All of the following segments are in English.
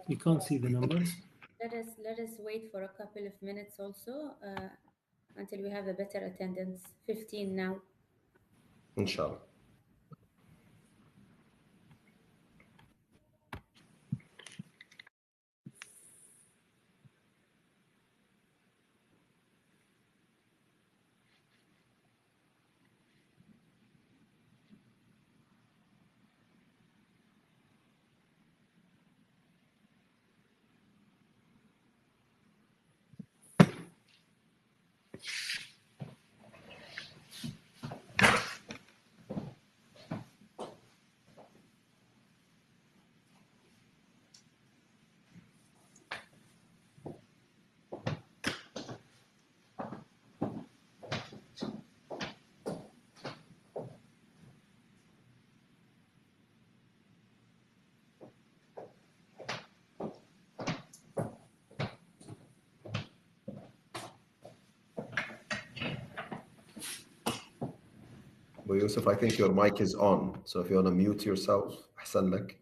You can't see the numbers. Let us wait for a couple of minutes also until we have a better attendance. 15 now. Inshallah. Well, Yusuf, I think your mic is on. So if you want to mute yourself, Hassan lak.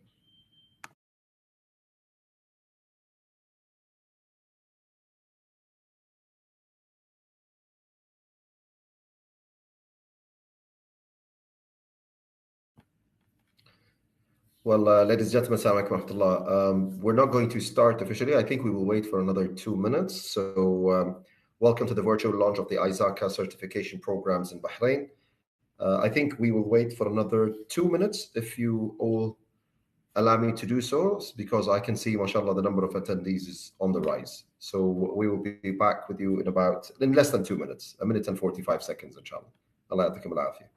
Well, ladies and gentlemen, assalamu alaikum wa rahmatullah. We're not going to start officially. I think we will wait for another 2 minutes. So, welcome to the virtual launch of the ISACA certification programs in Bahrain. I think we will wait for another 2 minutes if you all allow me to do so, because I can see, mashallah, the number of attendees is on the rise. So we will be back with you in less than 2 minutes, 1 minute and 45 seconds, inshallah. Allah yatikum al-afiyah.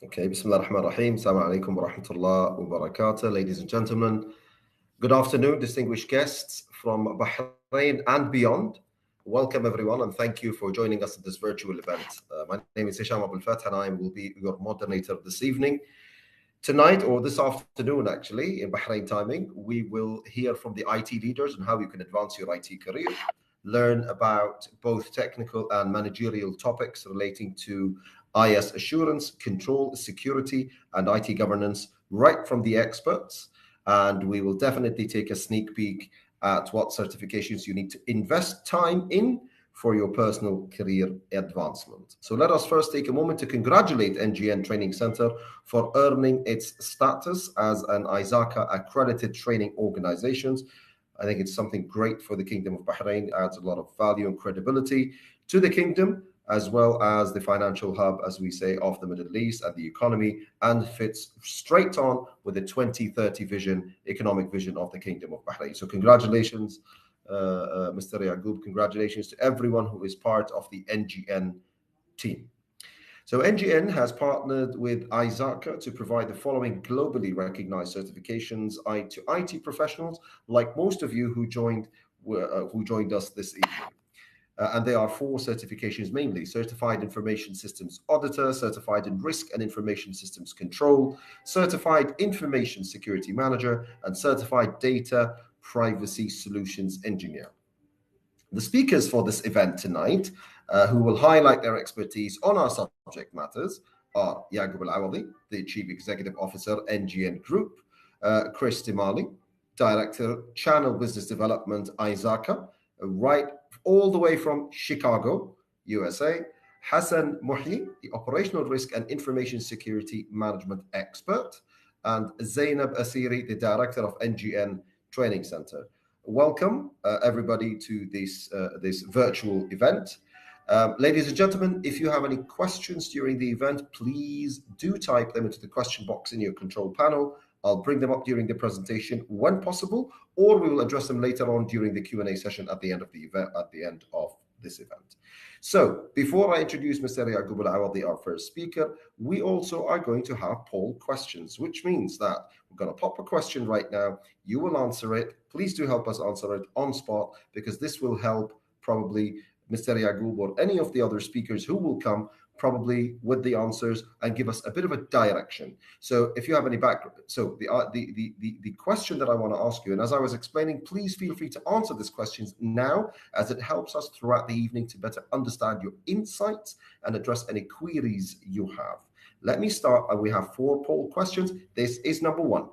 Okay, Bismillah ar-Rahman ar-Rahim. Assalamu alaikum wa rahmatullah wa barakatuh. Ladies and gentlemen, good afternoon, distinguished guests from Bahrain and beyond. Welcome, everyone, and thank you for joining us at this virtual event. My name is Hisham Abul Fath, and I will be your moderator this evening. Tonight, or this afternoon, actually, in Bahrain timing, we will hear from the IT leaders on how you can advance your IT career, learn about both technical and managerial topics relating to IS assurance, control, security, and IT governance right from the experts. And we will definitely take a sneak peek at what certifications you need to invest time in for your personal career advancement. So let us first take a moment to congratulate NGN Training Center for earning its status as an ISACA accredited training organization. I think it's something great for the Kingdom of Bahrain, adds a lot of value and credibility to the kingdom, as well as the financial hub, as we say, of the Middle East and the economy, and fits straight on with the 2030 vision, economic vision of the Kingdom of Bahrain. So congratulations, Mr. Yaqub. Congratulations to everyone who is part of the NGN team. So NGN has partnered with ISACA to provide the following globally recognized certifications to IT professionals, like most of you who joined us this evening. And there are 4 certifications mainly: Certified Information Systems Auditor, Certified in Risk and Information Systems Control, Certified Information Security Manager, and Certified Data Privacy Solutions Engineer. The speakers for this event tonight, who will highlight their expertise on our subject matters, are Yaqub Al-Awadi, the Chief Executive Officer, NGN Group, Crisc, Director, Channel Business Development, ISACA, right all the way from Chicago, USA, Hassan Muhyi, the Operational Risk and Information Security Management Expert, and Zainab Asiri, the Director of NGN Training Center. Welcome, everybody, to this virtual event. Ladies and gentlemen, if you have any questions during the event, please do type them into the question box in your control panel. I'll bring them up during the presentation when possible, or we will address them later on during the Q&A session at the end of the event, at the end of this event. So before I introduce Mr. Yaqub Al-Awadi, our first speaker, we also are going to have poll questions, which means that we're going to pop a question right now. You will answer it. Please do help us answer it on spot, because this will help probably Mr. Yaqub or any of the other speakers who will come probably with the answers and give us a bit of a direction. So if you have any background, so the question that I want to ask you, and as I was explaining, please feel free to answer these questions now, as it helps us throughout the evening to better understand your insights and address any queries you have. Let me start. We have 4 poll questions. This is number 1.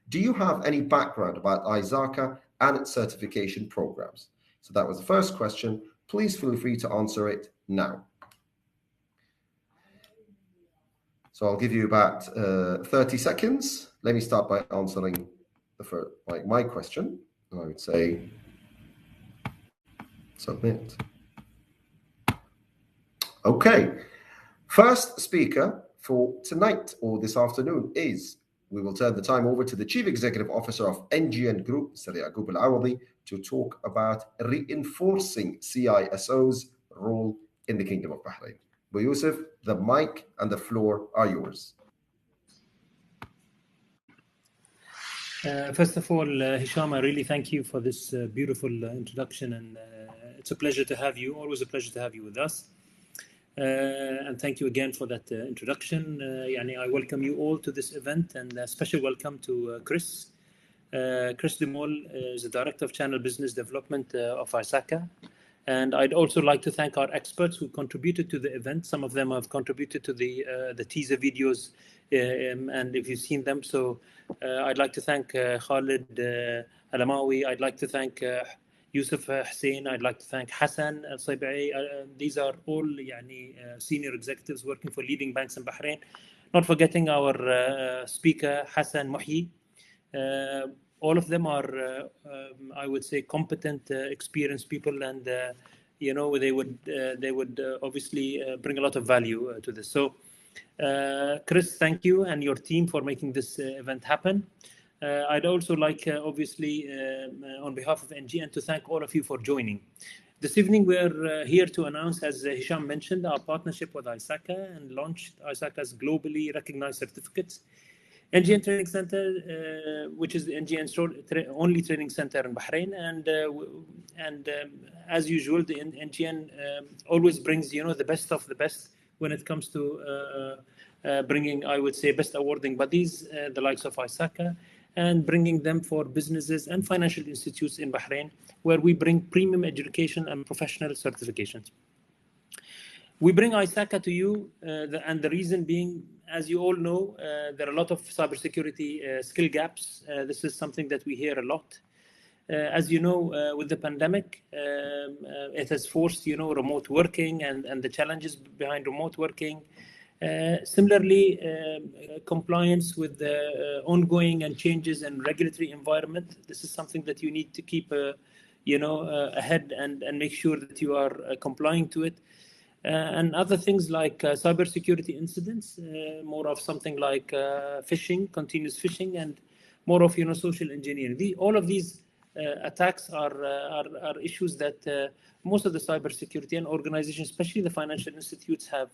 Do you have any background about ISACA and its certification programs? So that was the first question. Please feel free to answer it now. So I'll give you about 30 seconds. Let me start by answering the first, my question. I would say submit. Okay. First speaker for tonight or this afternoon is, we will turn the time over to the Chief Executive Officer of NGN Group, Mr. Yaqub Al-Awadi, to talk about reinforcing CISO's role in the Kingdom of Bahrain. Bu Yusuf, the mic and the floor are yours. First of all, Hisham, I really thank you for this beautiful introduction, and it's a pleasure to have you, always a pleasure to have you with us. And thank you again for that introduction. I welcome you all to this event, and a special welcome to Crisc. Crisc is the Director of Channel Business Development of ISACA. And I'd also like to thank our experts who contributed to the event. Some of them have contributed to the teaser videos, and if you've seen them. So I'd like to thank Khalid Alamawi. I'd like to thank Yusuf Hussein. I'd like to thank Hassan Al-Saybai. These are all senior executives working for leading banks in Bahrain. Not forgetting our speaker, Hassan Muhyi. All of them are, I would say, competent, experienced people, and they would obviously bring a lot of value to this. So, Crisc, thank you and your team for making this event happen. I'd also like, obviously, on behalf of NGN, to thank all of you for joining. This evening, we're here to announce, as Hisham mentioned, our partnership with ISACA and launched ISACA's globally recognized certificates. NGN Training Center, which is the NGN's only training center in Bahrain, and as usual, the NGN always brings the best of the best when it comes to bringing, I would say, best awarding bodies, the likes of ISACA, and bringing them for businesses and financial institutes in Bahrain, where we bring premium education and professional certifications. We bring ISACA to you, and the reason being, as you all know, there are a lot of cybersecurity skill gaps. This is something that we hear a lot. As you know, with the pandemic, it has forced, remote working and the challenges behind remote working. Similarly, compliance with the ongoing and changes in regulatory environment. This is something that you need to keep, ahead and make sure that you are complying to it. And other things like cybersecurity incidents, more of something like phishing, continuous phishing, and more of social engineering. All of these attacks are issues that most of the cybersecurity and organizations, especially the financial institutes, have.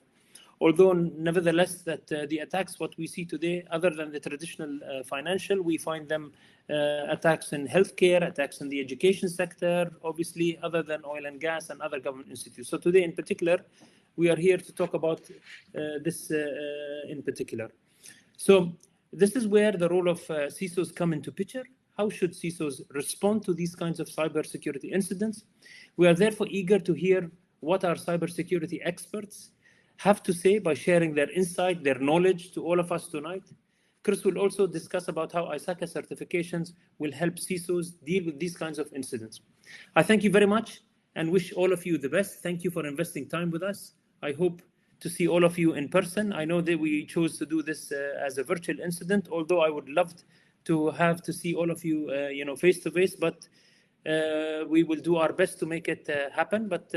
Although, nevertheless, that the attacks what we see today, other than the traditional financial, we find them attacks in healthcare, attacks in the education sector, obviously, other than oil and gas and other government institutes. So today, in particular, we are here to talk about this in particular. So this is where the role of CISOs come into picture. how should CISOs respond to these kinds of cybersecurity incidents. We are therefore eager to hear what our cybersecurity experts have to say by sharing their insight, their knowledge to all of us tonight. Crisc will also discuss about how ISACA certifications will help CISOs deal with these kinds of incidents. I thank you very much and wish all of you the best. Thank you for investing time with us. I hope to see all of you in person. I know that we chose to do this as a virtual incident, although I would love to have to see all of you, face to face, but we will do our best to make it happen. But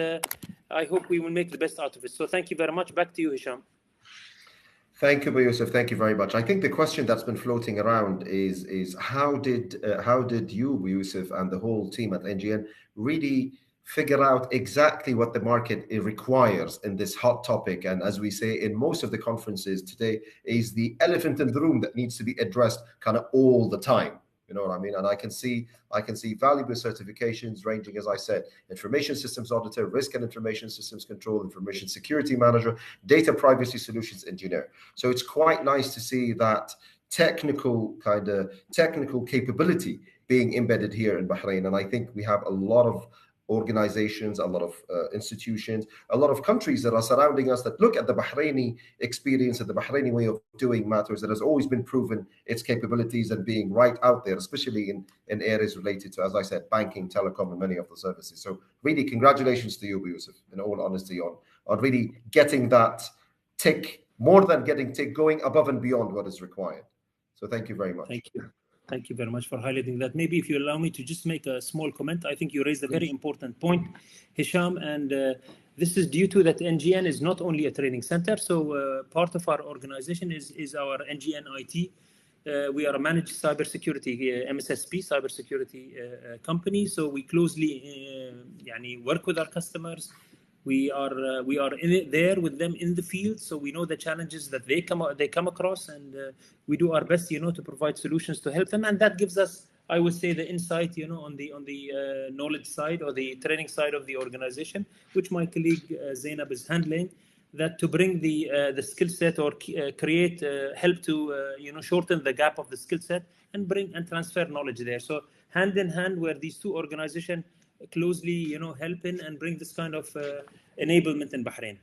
I hope we will make the best out of it. So thank you very much. Back to you, Hisham. Thank you, Yusuf. Thank you very much. I think the question that's been floating around is how did you, Yusuf, and the whole team at NGN really figure out exactly what the market requires in this hot topic? And as we say in most of the conferences today, is the elephant in the room that needs to be addressed kind of all the time. You know what I mean? And I can see valuable certifications ranging, as I said, information systems auditor, risk and information systems control, information security manager, data privacy solutions engineer. So it's quite nice to see that technical capability being embedded here in Bahrain. And I think we have a lot of organizations, a lot of institutions, a lot of countries that are surrounding us that look at the Bahraini experience and the Bahraini way of doing matters that has always been proven its capabilities and being right out there, especially in areas related to, as I said, banking, telecom, and many of the services. So really, congratulations to you, Yusuf, in all honesty, on really getting that tick, more than getting tick, going above and beyond what is required. So thank you very much. Thank you. Thank you very much for highlighting that. Maybe if you allow me to just make a small comment. I think you raised a very important point, Hisham, and this is due to that NGN is not only a training center. So part of our organization is our NGN IT. We are a managed cybersecurity MSSP cybersecurity company. So we closely work with our customers. We are there with them in the field, so we know the challenges that they come across, and we do our best, to provide solutions to help them. And that gives us, I would say, the insight, on the knowledge side or the training side of the organization, which my colleague Zainab is handling. That to bring the skill set or create help to shorten the gap of the skill set and bring and transfer knowledge there. So hand in hand, where these two organizations closely, help in and bring this kind of enablement in Bahrain.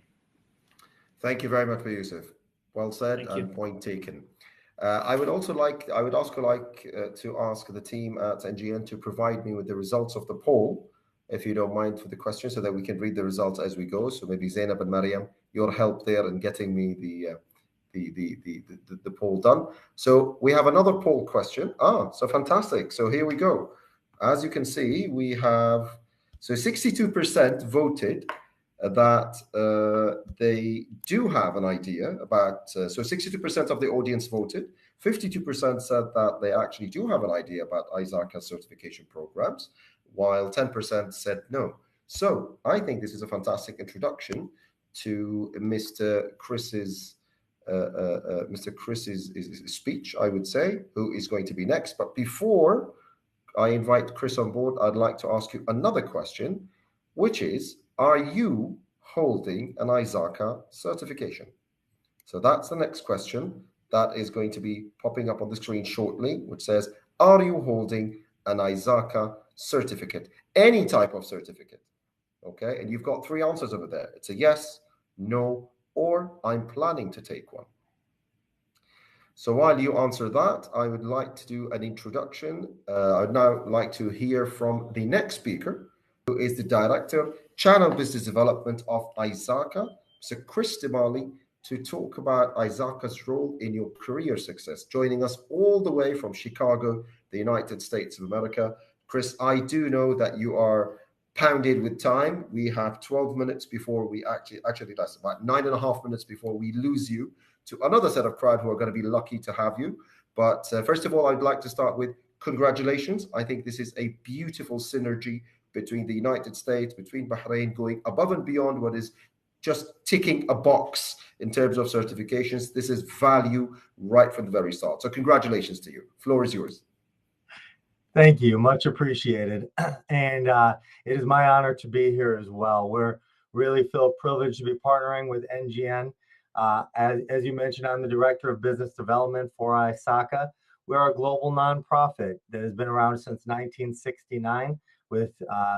Thank you very much, Yusuf. Well said and point taken. I would also like to ask the team at NGN to provide me with the results of the poll, if you don't mind, for the question, so that we can read the results as we go. So maybe Zainab and Mariam, your help there in getting me the poll done. So we have another poll question. So fantastic. So here we go. As you can see, we have 62% voted that they do have an idea about. So 62% of the audience voted. 52% said that they actually do have an idea about ISACA certification programs, while 10% said no. So I think this is a fantastic introduction to Mr. Crisc's speech, I would say, who is going to be next. But before I invite Crisc on board, I'd like to ask you another question, which is, are you holding an ISACA certification? So that's the next question that is going to be popping up on the screen shortly, which says, are you holding an ISACA certificate? Any type of certificate, okay? And you've got three answers over there. It's a yes, no, or I'm planning to take one. So while you answer that, I would like to do an introduction. I would now like to hear from the next speaker, who is the Director, Channel Business Development of ISACA, Mr. Crisc, to talk about ISACA's role in your career success, joining us all the way from Chicago, the United States of America. Crisc, I do know that you are pounded with time. We have 12 minutes before we actually that's about 9.5 minutes before we lose you to another set of crowd who are going to be lucky to have you. But first of all, I'd like to start with congratulations. I think this is a beautiful synergy between the United States, between Bahrain, going above and beyond what is just ticking a box in terms of certifications. This is value right from the very start. So congratulations to you. Floor is yours. Thank you. Much appreciated. And it is my honor to be here as well. We're really feel privileged to be partnering with NGN. As you mentioned, I'm the Director of Business Development for ISACA. we're a global nonprofit that has been around since 1969 with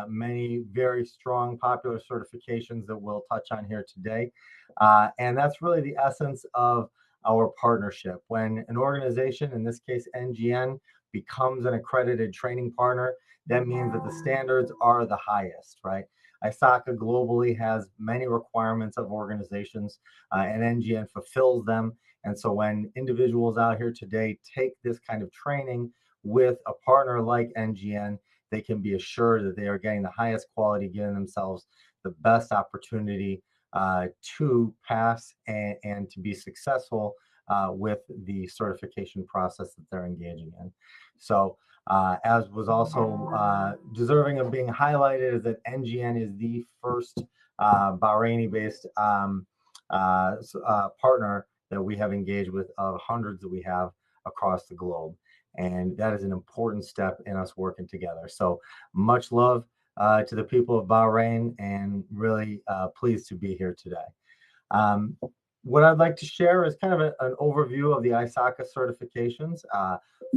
many very strong popular certifications that we'll touch on here today. And that's really the essence of our partnership. When an organization, in this case NGN, becomes an accredited training partner, that means that the standards are the highest, right? ISACA globally has many requirements of organizations, and NGN fulfills them. And so when individuals out here today take this kind of training with a partner like NGN, they can be assured that they are getting the highest quality, giving themselves the best opportunity to pass and to be successful with the certification process that they're engaging in. So as was also deserving of being highlighted, is that NGN is the first Bahraini-based partner that we have engaged with of hundreds that we have across the globe. And that is an important step in us working together. So much love to the people of Bahrain, and really pleased to be here today. What I'd like to share is kind of an overview of the ISACA certifications.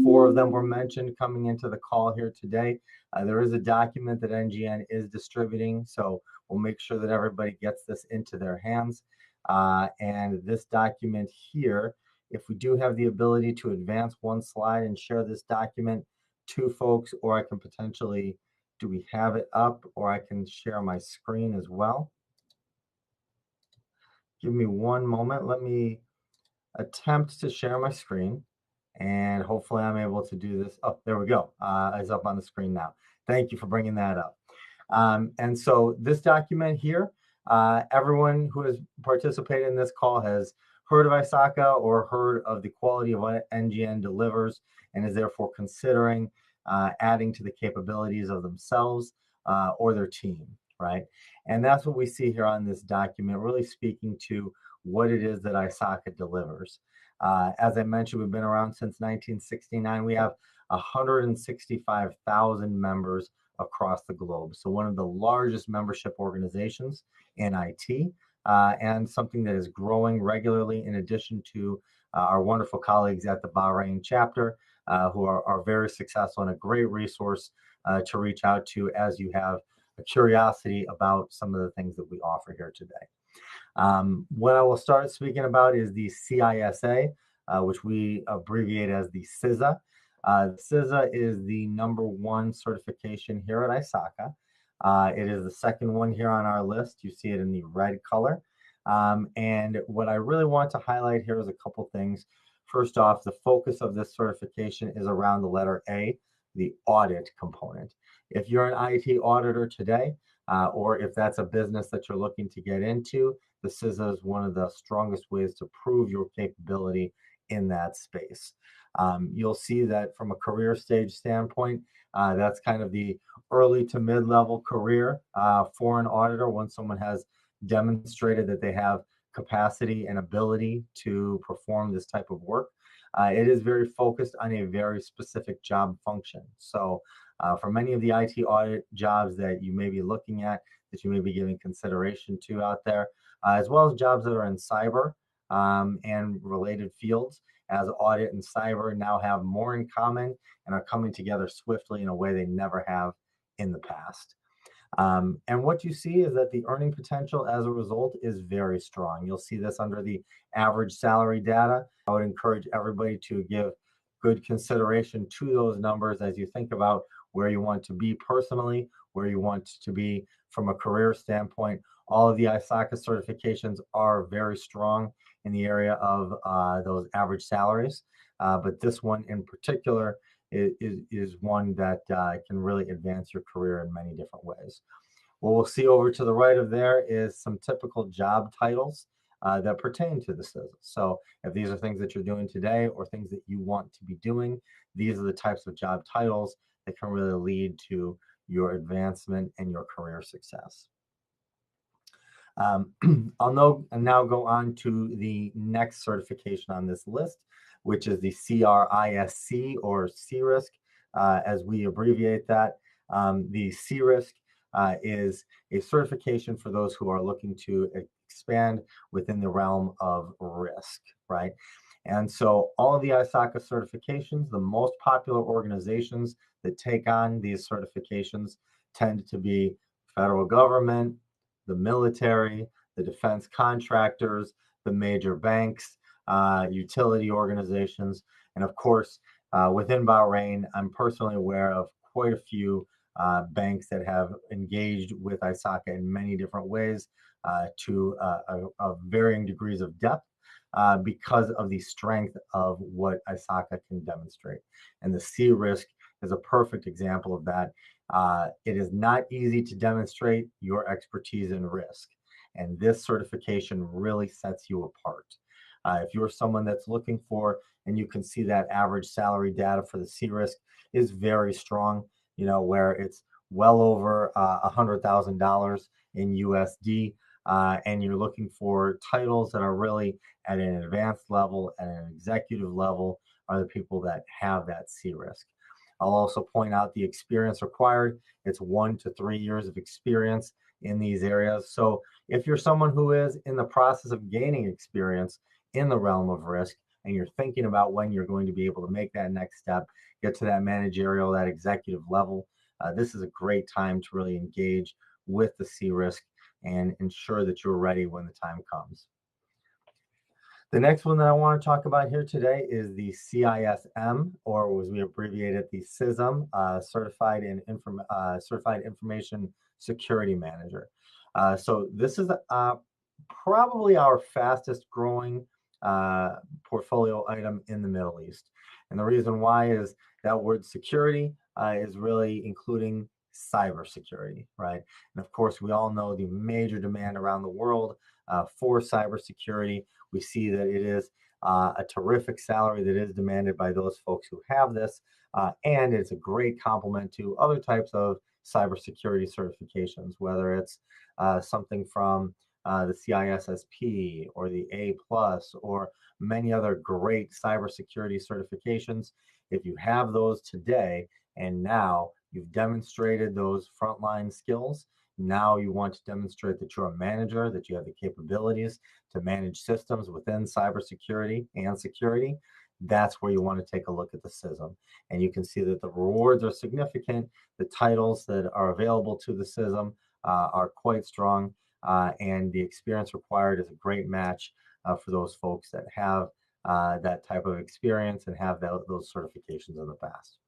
4 of them were mentioned coming into the call here today. There is a document that NGN is distributing, so we'll make sure that everybody gets this into their hands. And this document here, if we do have the ability to advance one slide and share this document to folks, or I can potentially, do we have it up, or I can share my screen as well. Give me one moment. Let me attempt to share my screen, and hopefully I'm able to do this. Oh, there we go. It's up on the screen now. Thank you for bringing that up. And so this document here, everyone who has participated in this call has heard of ISACA or heard of the quality of what NGN delivers, and is therefore considering adding to the capabilities of themselves or their team, right? And that's what we see here on this document, really speaking to what it is that ISACA delivers. As I mentioned, we've been around since 1969. We have 165,000 members across the globe. So one of the largest membership organizations in IT, and something that is growing regularly, in addition to our wonderful colleagues at the Bahrain chapter, who are very successful and a great resource to reach out to as you have a curiosity about some of the things that we offer here today. What I will start speaking about is the CISA, which we abbreviate as the CISA. CISA is the #1 certification here at ISACA. It is the second one here on our list. You see it in the red color. And what I really want to highlight here is a couple things. First off, the focus of this certification is around the letter A, the audit component. If you're an IT auditor today, or if that's a business that you're looking to get into, the CISA is one of the strongest ways to prove your capability in that space. You'll see that from a career stage standpoint, that's kind of the early to mid-level career for an auditor. Once someone has demonstrated that they have capacity and ability to perform this type of work, it is very focused on a very specific job function. So for many of the IT audit jobs that you may be looking at, that you may be giving consideration to out there, as well as jobs that are in cyber and related fields, as audit and cyber now have more in common and are coming together swiftly in a way they never have in the past. And what you see is that the earning potential as a result is very strong. You'll see this under the average salary data. I would encourage everybody to give good consideration to those numbers as you think about where you want to be personally, where you want to be from a career standpoint. All of the ISACA certifications are very strong in the area of those average salaries, but this one in particular is one that can really advance your career in many different ways. What we'll see over to the right of there is some typical job titles that pertain to the CISA. So if these are things that you're doing today or things that you want to be doing, these are the types of job titles that can really lead to your advancement and your career success. I'll now go on to the next certification on this list, which is the CRISC or CRISC, as we abbreviate that. The CRISC is a certification for those who are looking to expand within the realm of risk, right? And so all of the ISACA certifications, the most popular organizations that take on these certifications tend to be federal government, the military, the defense contractors, the major banks, utility organizations, and of course, within Bahrain, I'm personally aware of quite a few banks that have engaged with ISACA in many different ways to varying degrees of depth because of the strength of what ISACA can demonstrate. And the Crisc is a perfect example of that. It is not easy to demonstrate your expertise in risk, and this certification really sets you apart. If you're someone that's looking for, and you can see that average salary data for the Crisc is very strong, you know, where it's well over $100,000 in USD, and you're looking for titles that are really at an advanced level, at an executive level, are the people that have that Crisc. I'll also point out the experience required. It's 1 to 3 years of experience in these areas. So if you're someone who is in the process of gaining experience in the realm of risk, and you're thinking about when you're going to be able to make that next step, get to that managerial, that executive level, this is a great time to really engage with the Crisc and ensure that you're ready when the time comes. The next one that I want to talk about here today is the CISM, or as we abbreviate it, the Cism, Certified Information Security Manager. So this is probably our fastest growing portfolio item in the Middle East. And the reason why is that word security is really including cybersecurity, right? And of course, we all know the major demand around the world for cybersecurity. We see that it is a terrific salary that is demanded by those folks who have this, and it's a great complement to other types of cybersecurity certifications, whether it's something from the CISSP or the A+, or many other great cybersecurity certifications. If you have those today and now you've demonstrated those frontline skills, now you want to demonstrate that you're a manager, that you have the capabilities to manage systems within cybersecurity and security, that's where you want to take a look at the Cism. And you can see that the rewards are significant. The titles that are available to the Cism are quite strong, and the experience required is a great match for those folks that have that type of experience and have those certifications in the past.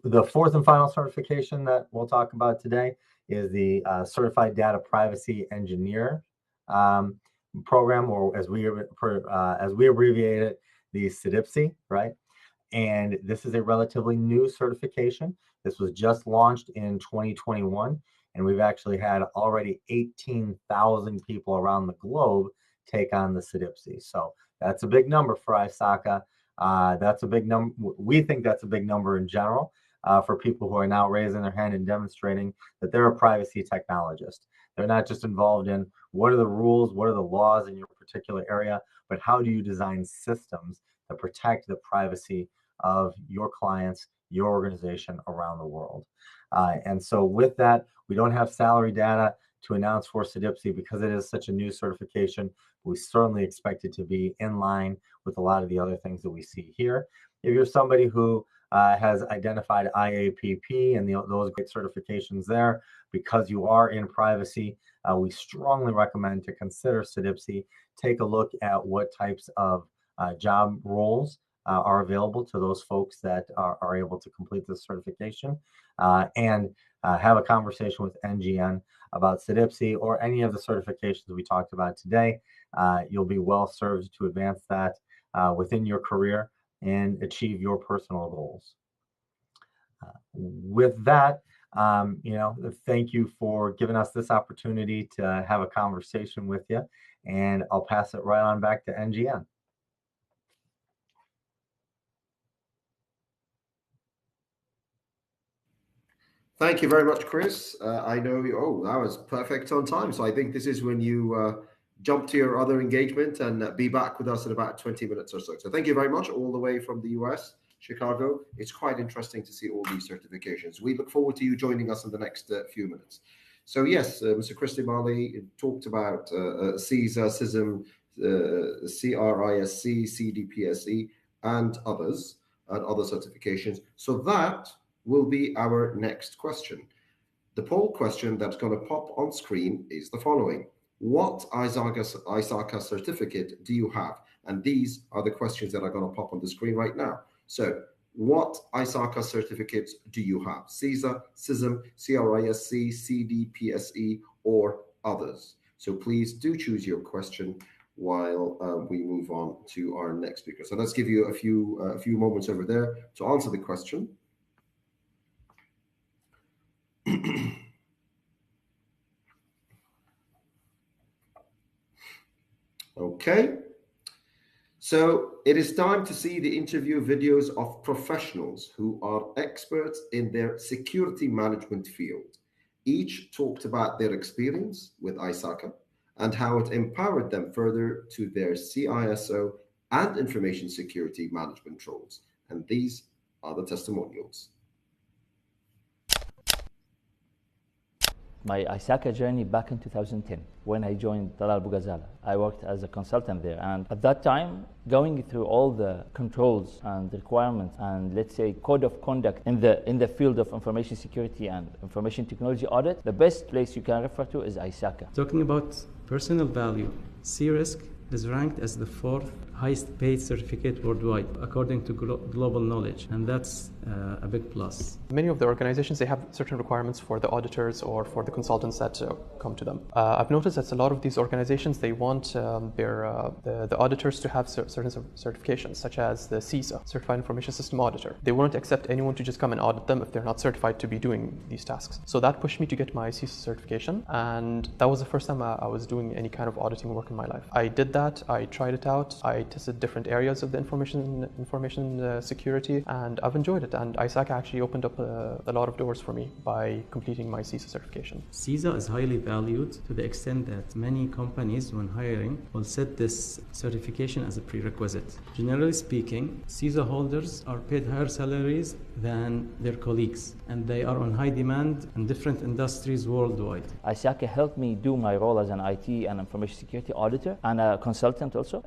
The fourth and final certification that we'll talk about today is the Certified Data Privacy Engineer program, or as we abbreviate it, the CDIPSI, right? And this is a relatively new certification. This was just launched in 2021, and we've actually had already 18,000 people around the globe take on the CDIPSI. So that's a big number for ISACA. That's a big number. We think that's a big number in general for people who are now raising their hand and demonstrating that they're a privacy technologist. They're not just involved in what are the rules, what are the laws in your particular area, but how do you design systems that protect the privacy of your clients, your organization around the world. And so with that, we don't have salary data to announce for CDIPSI because it is such a new certification. We certainly expect it to be in line with a lot of the other things that we see here. If you're somebody who has identified IAPP and those great certifications there, because you are in privacy, we strongly recommend to consider CDIPSI. Take a look at what types of job roles are available to those folks that are able to complete this certification, and have a conversation with NGN about CDIPSI or any of the certifications we talked about today. You'll be well served to advance that within your career and achieve your personal goals. With that, thank you for giving us this opportunity to have a conversation with you, and I'll pass it right on back to NGN. Thank you very much, Chris. I know that was perfect on time. So I think this is when you jump to your other engagement and be back with us in about 20 minutes or so. So thank you very much, all the way from the US, Chicago. It's quite interesting to see all these certifications. We look forward to you joining us in the next few minutes. So yes, Mr. Chris Mali talked about CISA, Cism, CRISC, CDPSE, and others, and other certifications. So that will be our next question. The poll question that's going to pop on screen is the following. What ISACA certificate do you have? And these are the questions that are going to pop on the screen right now. So what ISACA certificates do you have? CISA, Cism, CRISC, CDPSE, or others? So please do choose your question while we move on to our next speaker. So let's give you a few moments over there to answer the question. Okay. So it is time to see the interview videos of professionals who are experts in their security management field. Each talked about their experience with ISACA and how it empowered them further to their CISO and information security management roles. And these are the testimonials. My Asaka journey back in 2010, when I joined Talal Bugazala. I worked as a consultant there, and at that time, going through all the controls and requirements and, let's say, code of conduct in the field of information security and information technology audit, the best place you can refer to is Isaka. Talking about personal value, Crisc is ranked as the 4th highest paid certificate worldwide according to global knowledge, and that's a big plus. Many of the organizations, they have certain requirements for the auditors or for the consultants that come to them. I've noticed that a lot of these organizations, they want the auditors to have certain certifications, such as the CISA, Certified Information System Auditor. They won't accept anyone to just come and audit them if they're not certified to be doing these tasks. So that pushed me to get my CISA certification, and that was the first time I was doing any kind of auditing work in my life. I did that, I tried it out, I tested different areas of the information security, and I've enjoyed it. And ISACA actually opened up a lot of doors for me by completing my CISA certification. CISA is highly valued to the extent that many companies, when hiring, will set this certification as a prerequisite. Generally speaking, CISA holders are paid higher salaries than their colleagues, and they are on high demand in different industries worldwide. ISACA helped me do my role as an IT and information security auditor and a consultant also.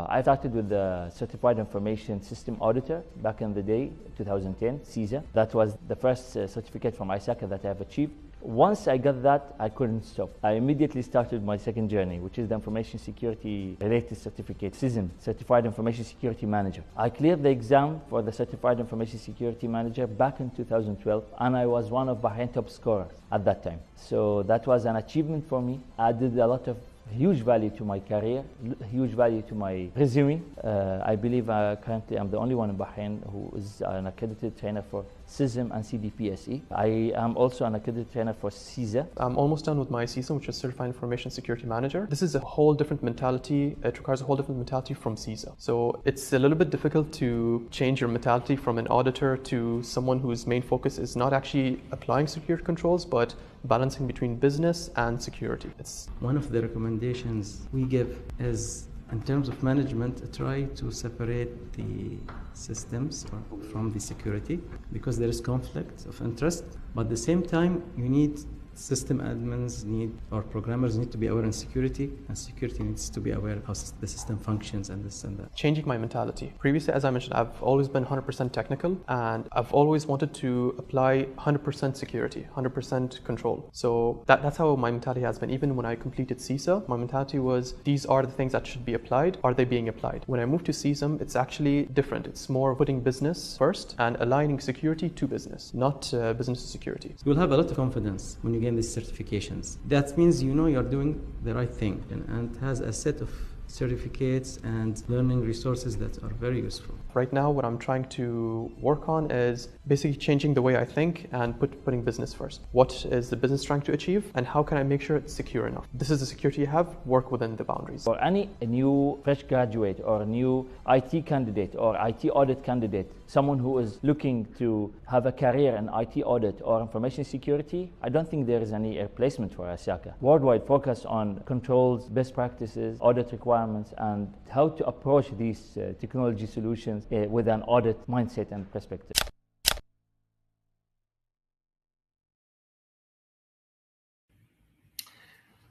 I started with the Certified Information System Auditor back in the day, 2010, CISA. That was the first certificate from ISACA that I have achieved. Once I got that, I couldn't stop. I immediately started my second journey, which is the information security related certificate, Cism, Certified Information Security Manager. I cleared the exam for the Certified Information Security Manager back in 2012, and I was one of Bahrain top scorers at that time. So that was an achievement for me. I did a lot of huge value to my career, huge value to my resume. I believe currently I'm the only one in Bahrain who is an accredited trainer for Cism and CDPSE. I am also an accredited trainer for CISA. I'm almost done with my CISA, which is Certified Information Security Manager. This is a whole different mentality. It requires a whole different mentality from CISA. So it's a little bit difficult to change your mentality from an auditor to someone whose main focus is not actually applying security controls, but balancing between business and security. It's one of the recommendations we give is, in terms of management, try to separate the systems from the security, because there is conflict of interest, but at the same time you need system admins or programmers need to be aware in security, and security needs to be aware how the system functions and this and that. Changing my mentality. Previously, as I mentioned, I've always been 100% technical, and I've always wanted to apply 100% security, 100% control. So that's how my mentality has been. Even when I completed CISA, my mentality was, these are the things that should be applied. Are they being applied? When I moved to CISM, it's actually different. It's more putting business first and aligning security to business, not business to security. So you'll have a lot of confidence when you gain these certifications. That means you know you're doing the right thing, and has a set of certificates and learning resources that are very useful. Right now, what I'm trying to work on is basically changing the way I think and putting business first. What is the business trying to achieve, and how can I make sure it's secure enough? This is the security you have, work within the boundaries. For any new fresh graduate or new IT candidate or IT audit candidate, someone who is looking to have a career in IT audit or information security, I don't think there is any replacement for Asaka. Worldwide focus on controls, best practices, audit requirements, and how to approach these technology solutions with an audit mindset and perspective.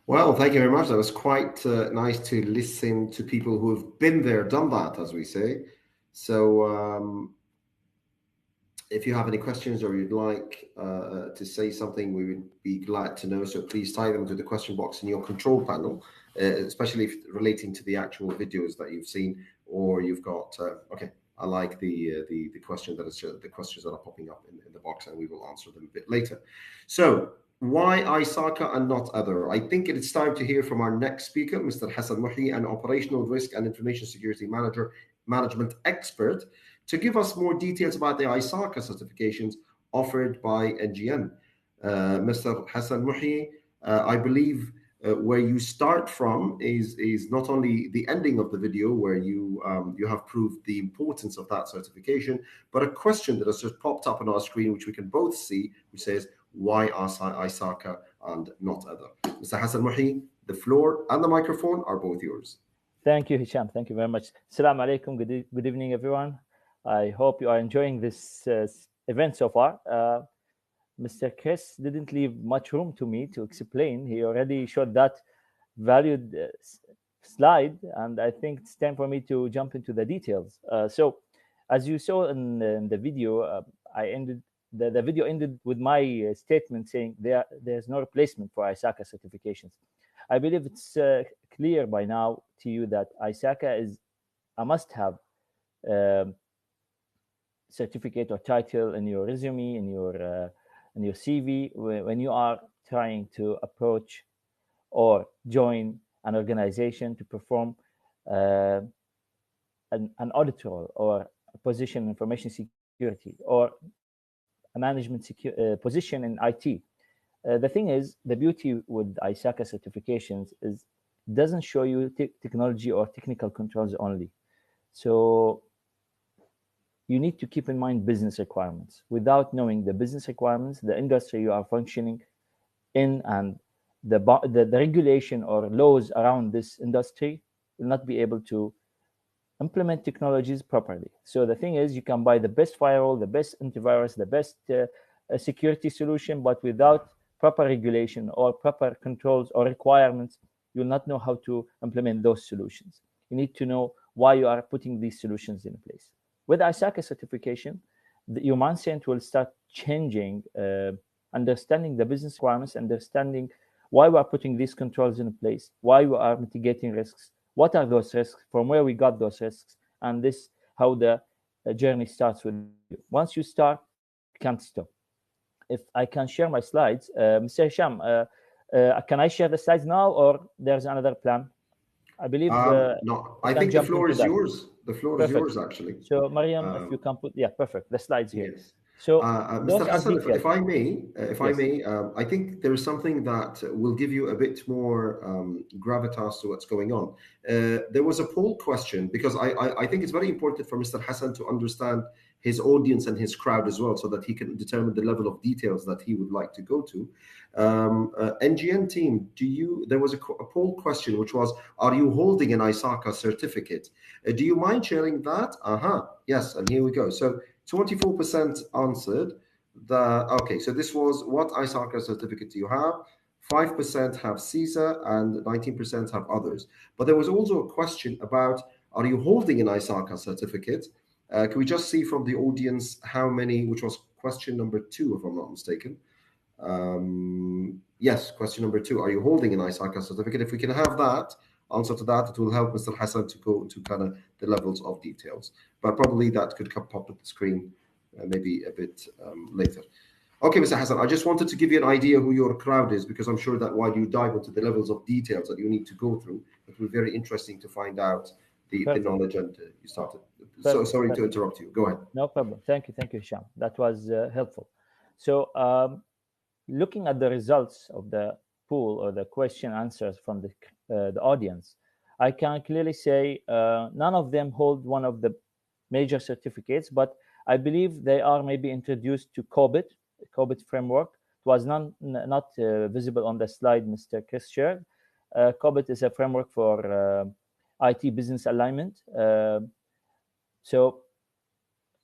Well, thank you very much. That was quite nice to listen to people who have been there, done that, as we say. So if you have any questions or you'd like to say something, we would be glad to know. So please type them to the question box in your control panel, especially if relating to the actual videos that you've seen, or you've got. Okay, I like the question that is the questions that are popping up in the box, and we will answer them a bit later. So why ISACA and not other? I think it is time to hear from our next speaker, Mr. Hassan Muhi, an operational risk and information security management expert, to give us more details about the ISACA certifications offered by NGN. Mr. Hassan Muhi, I believe where you start from is not only the ending of the video where you have proved the importance of that certification, but a question that has just popped up on our screen, which we can both see, which says, why ISACA and not other? Mr. Hassan Muhi, the floor and the microphone are both yours. Thank you, Hisham. Thank you very much. Assalamu alaikum. Good evening, everyone. I hope you are enjoying this event so far. Mr. Crisc didn't leave much room to me to explain. He already showed that valued slide, and I think it's time for me to jump into the details. So, as you saw in the video, the video ended with my statement saying there's no replacement for ISACA certifications. I believe it's clear by now to you that ISACA is a must-have certificate or title in your resume, in your CV, when you are trying to approach or join an organization to perform an audit role or a position in information security or a management position in IT. The thing is, the beauty with ISACA certifications is it doesn't show you technology or technical controls only. So you need to keep in mind business requirements. Without knowing the business requirements, the industry you are functioning in, and the regulation or laws around this industry, will not be able to implement technologies properly. So the thing is, you can buy the best firewall, the best antivirus, the best security solution, but without proper regulation or proper controls or requirements, you will not know how to implement those solutions. You need to know why you are putting these solutions in place. With ISACA certification, your mindset will start changing, understanding the business requirements, understanding why we are putting these controls in place, why we are mitigating risks, what are those risks, from where we got those risks, and this how the journey starts with you. Once you start, you can't stop. If I can share my slides, Mr. Hisham, can I share the slides now, or there's another plan? I believe. No, I think the floor is yours. The floor is yours, actually. So, Mariam, if you can put, perfect. The slides here. Yes. So, Mr. Hassan, if I may, I think there is something that will give you a bit more gravitas to what's going on. There was a poll question, because I think it's very important for Mr. Hassan to understand his audience and his crowd as well, so that he can determine the level of details that he would like to go to. NGN team, there was a poll question, which was, are you holding an ISACA certificate? Do you mind sharing that? Yes, and here we go. So 24% answered that. Okay, so this was, what ISACA certificate do you have? 5% have CISA and 19% have others. But there was also a question about, are you holding an ISACA certificate? Can we just see from the audience how many, which was question number 2, if I'm not mistaken. Yes, question number 2. Are you holding an ISACA certificate? If we can have that answer to that, it will help Mr. Hassan to go to kind of the levels of details. But probably that could pop up at the screen maybe a bit later. Okay, Mr. Hassan, I just wanted to give you an idea who your crowd is, because I'm sure that while you dive into the levels of details that you need to go through, it will be very interesting to find out the knowledge. And you started. So sorry to interrupt you. Go ahead. No problem. Thank you, Hisham. That was helpful. So looking at the results of the pool or the question answers from the audience, I can clearly say none of them hold one of the major certificates, but I believe they are maybe introduced to COBIT framework. It was not visible on the slide Mr. Crisc shared. COBIT is a framework for IT business alignment. So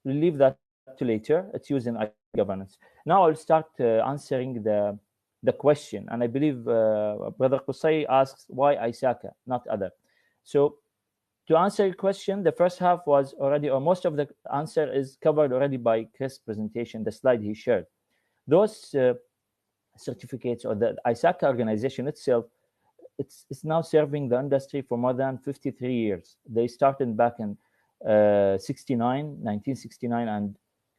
we'll leave that to later. It's used in IT governance. Now I'll start answering the the question. And I believe Brother Qusay asks, why Isaka, not other? So to answer your question, the first half was already, or most of the answer is covered already by Crisc's presentation, the slide he shared. Those certificates, or the ISACA organization itself, it's now serving the industry for more than 53 years. They started back in 1969, and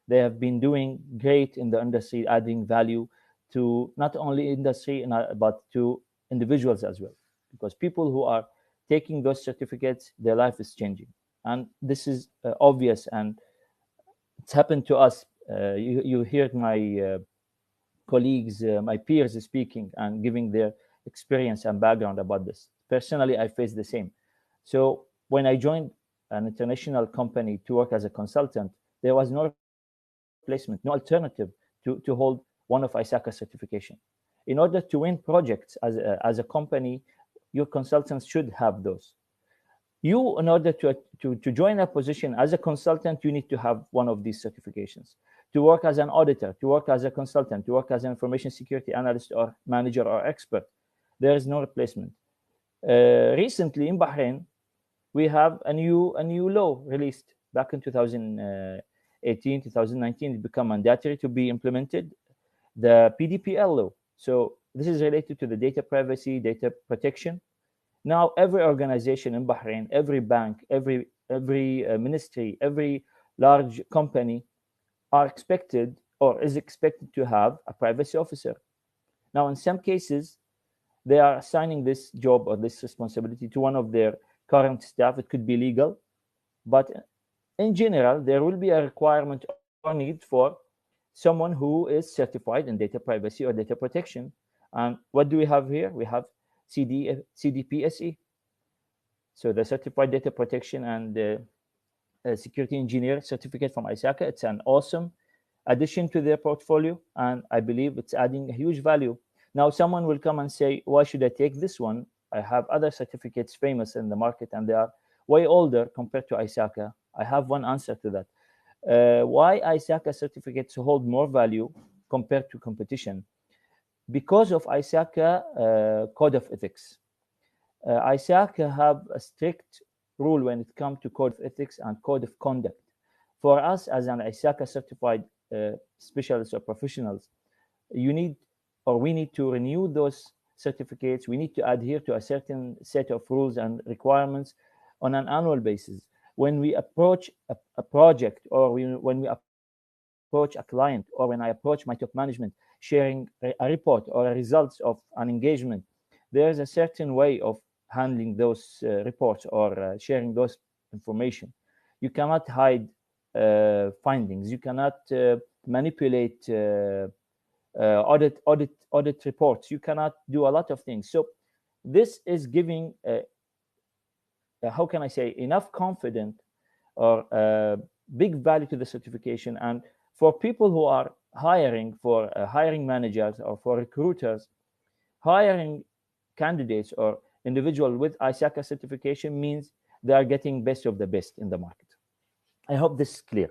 they have been doing great in the industry, adding value to not only industry but to individuals as well, because people who are taking those certificates, their life is changing, and this is obvious, and it's happened to us. You heard my colleagues, my peers speaking and giving their experience and background about this. Personally, I faced the same. So when I joined an international company to work as a consultant, there was no replacement, no alternative to hold one of ISACA certification. In order to win projects as a company, your consultants should have those. You, in order to join a position as a consultant, you need to have one of these certifications. To work as an auditor, to work as a consultant, to work as an information security analyst or manager or expert, there is no replacement. Recently in Bahrain, we have a new law released back in 2018, 2019. It became mandatory to be implemented, the PDPL law. So this is related to the data privacy, data protection. Now every organization in Bahrain, every bank, every ministry, every large company are expected or is expected to have a privacy officer. Now, in some cases, they are assigning this job or this responsibility to one of their current staff. It could be legal, but in general, there will be a requirement or need for someone who is certified in data privacy or data protection. And what do we have here? We have CDPSE. So the Certified Data Protection and Security Engineer certificate from ISACA. It's an awesome addition to their portfolio, and I believe it's adding a huge value. Now, someone will come and say, why should I take this one? I have other certificates famous in the market, and they are way older compared to ISACA. I have one answer to that. Why ISACA certificates hold more value compared to competition? Because of ISACA code of ethics. ISACA have a strict rule when it comes to code of ethics and code of conduct. For us as an ISACA certified specialists or professionals, we need to renew those certificates. We need to adhere to a certain set of rules and requirements on an annual basis. When we approach a project, or when we approach a client, or when I approach my top management sharing a report or a results of an engagement, there is a certain way of handling those reports or sharing those information. You cannot hide findings. You cannot manipulate audit reports. You cannot do a lot of things. So this is giving how can I say, enough confidence or big value to the certification. And for people who are hiring, for hiring managers or for recruiters, hiring candidates or individual with ISACA certification means they are getting best of the best in the market. I hope this is clear.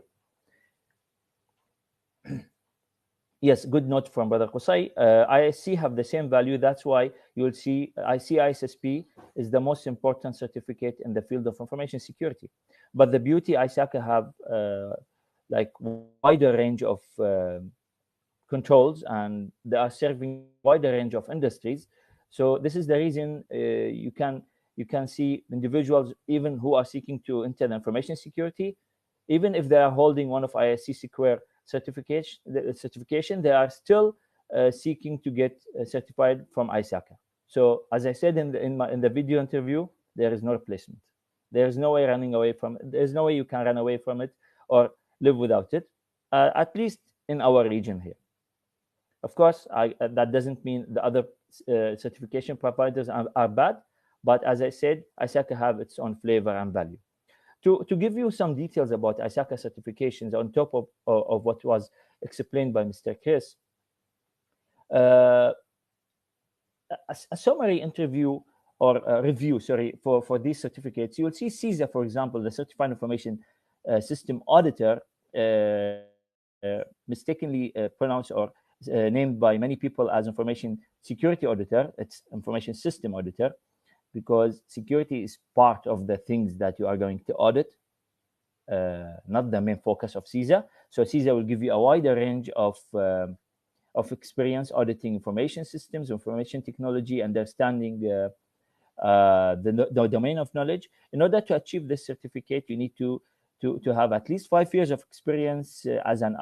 Yes, good note from Brother Qusay. ISC have the same value. That's why you'll see ICISSP is the most important certificate in the field of information security. But the beauty, ISACA have like wider range of controls, and they are serving wider range of industries. So this is the reason you can see individuals even who are seeking to enter the information security, even if they are holding one of ISC Secure certification, they are still seeking to get certified from ISACA. So as I said in the video interview, there is no replacement. There is no way running away from it. There is no way you can run away from it or live without it, at least in our region here. Of course, that doesn't mean the other certification providers are bad, but as I said, ISACA have its own flavor and value. To give you some details about ISACA certifications on top of what was explained by Mr. Crisc, a summary interview or review, for these certificates, you will see CISA, for example, the Certified Information System Auditor, mistakenly pronounced or named by many people as information security auditor. It's information system auditor, because security is part of the things that you are going to audit, not the main focus of CISA. So CISA will give you a wider range of experience auditing information systems, information technology, understanding the domain of knowledge. In order to achieve this certificate, you need to have at least 5 years of experience as an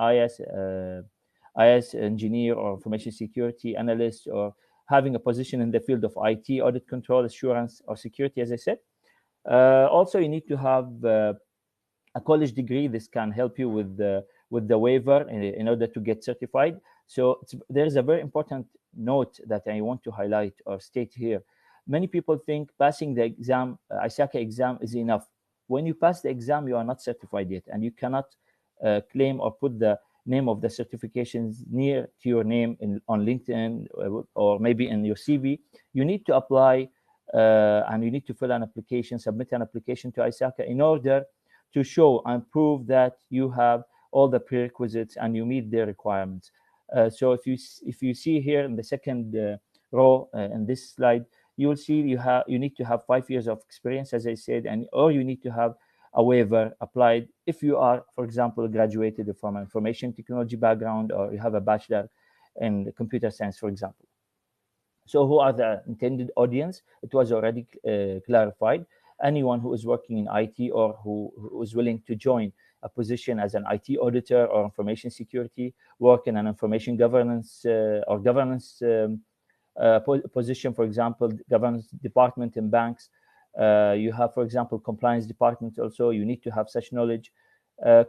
IS engineer or information security analyst, or having a position in the field of IT, audit control, assurance, or security, as I said. Also, you need to have a college degree. This can help you with the waiver in order to get certified. So there's a very important note that I want to highlight or state here. Many people think passing the exam, ISACA exam, is enough. When you pass the exam, you are not certified yet, and you cannot claim or put the name of the certifications near to your name on LinkedIn or maybe in your CV. You need to apply and you need to fill an application, submit an application to ISACA in order to show and prove that you have all the prerequisites and you meet their requirements. So if you see here in the second row in this slide, you will see you need to have 5 years of experience, as I said, or you need to have a waiver applied if you are, for example, graduated from an information technology background, or you have a bachelor in computer science, for example. So who are the intended audience? It was already clarified. Anyone who is working in IT or who is willing to join a position as an IT auditor or information security, work in an information governance or governance position, for example, governance department in banks. You have, for example, compliance department also. You need to have such knowledge.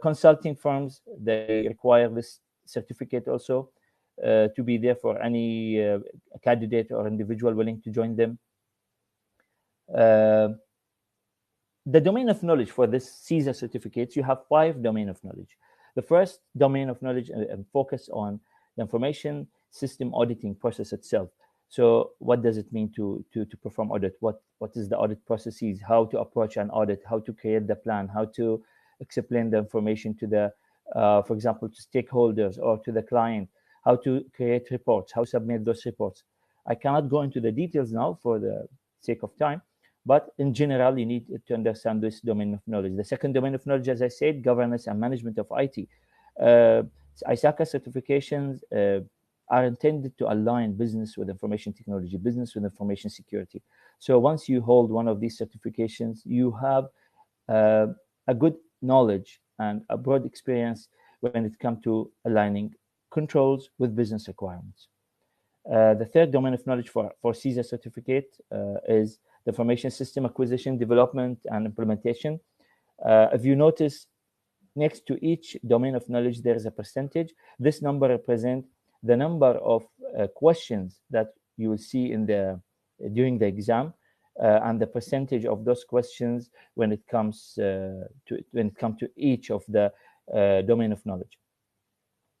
Consulting firms, they require this certificate also to be there for any candidate or individual willing to join them. The domain of knowledge for this CISA certificates, you have 5 domain of knowledge. The first domain of knowledge and focus on the information system auditing process itself. So what does it mean to perform audit? What is the audit processes? How to approach an audit? How to create the plan? How to explain the information to the, for example, to stakeholders or to the client? How to create reports? How to submit those reports? I cannot go into the details now for the sake of time, but in general, you need to understand this domain of knowledge. The second domain of knowledge, as I said, governance and management of IT. ISACA certifications are intended to align business with information technology, business with information security. So once you hold one of these certifications, you have a good knowledge and a broad experience when it comes to aligning controls with business requirements. The third domain of knowledge for CISA certificate is the information system acquisition, development, and implementation. If you notice, next to each domain of knowledge, there is a percentage. This number represents the number of questions that you will see during the exam, and the percentage of those questions when it comes to each of the domain of knowledge.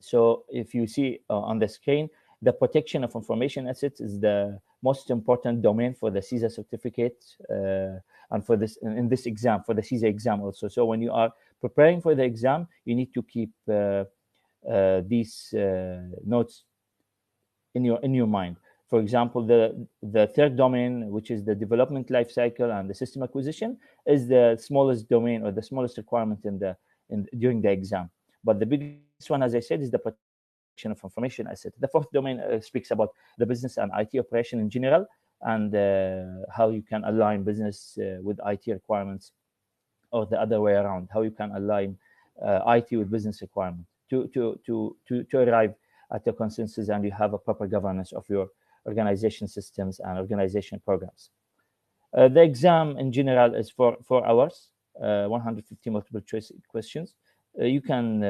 So if you see on the screen, the protection of information assets is the most important domain for the CISA certificate, and for this in this exam, for the CISA exam also. So when you are preparing for the exam, you need to keep these notes in your mind. For example, the third domain, which is the development life cycle and the system acquisition, is the smallest domain or the smallest requirement during the exam. But the biggest one, as I said, is the protection of information asset. The fourth domain speaks about the business and IT operation in general, and how you can align business with IT requirements, or the other way around, how you can align IT with business requirements to arrive at a consensus, and you have a proper governance of your organization systems and organization programs. The exam in general is 4 hours, 150 multiple choice questions. You can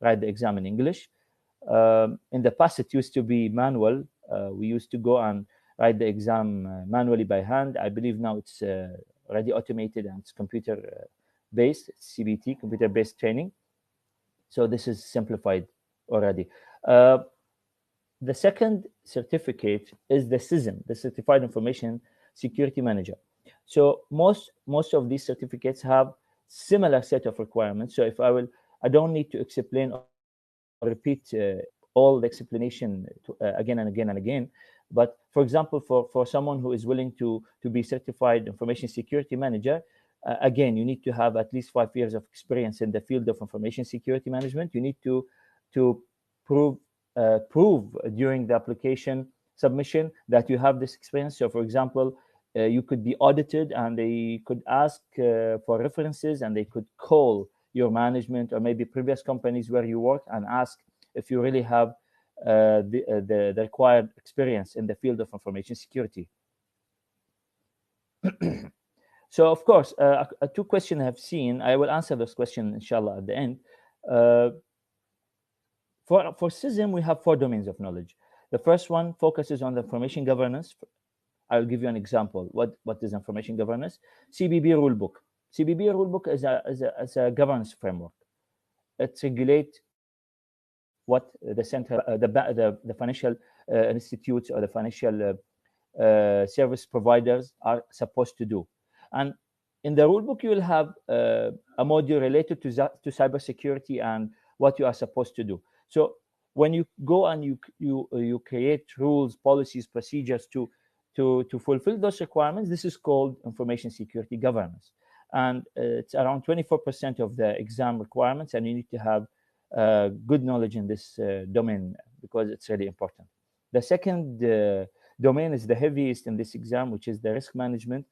write the exam in English. In the past, it used to be manual. We used to go and write the exam manually by hand. I believe now it's already automated and it's computer-based, CBT, computer-based training. So this is simplified already. The second certificate is the Cism, the Certified Information Security Manager. So most of these certificates have similar set of requirements. So if I don't need to explain or repeat all the explanation again and again and again. But for example, for someone who is willing to be certified information security manager, again, you need to have at least 5 years of experience in the field of information security management. You need to prove during the application submission that you have this experience. So, for example, you could be audited, and they could ask for references, and they could call your management or maybe previous companies where you work and ask if you really have the required experience in the field of information security. So, of course, two questions I have seen. I will answer those questions, inshallah, at the end. For Cism, we have 4 domains of knowledge. The first one focuses on the information governance. I'll give you an example. What is information governance? CBB rulebook. CBB rulebook is a governance framework. It regulates what the central, the financial institutes or the financial service providers are supposed to do. And in the rulebook, you will have a module related to cybersecurity and what you are supposed to do. So when you go and you create rules, policies, procedures to fulfill those requirements, this is called information security governance. And it's around 24% of the exam requirements, and you need to have good knowledge in this domain because it's really important. The second domain is the heaviest in this exam, which is the risk management.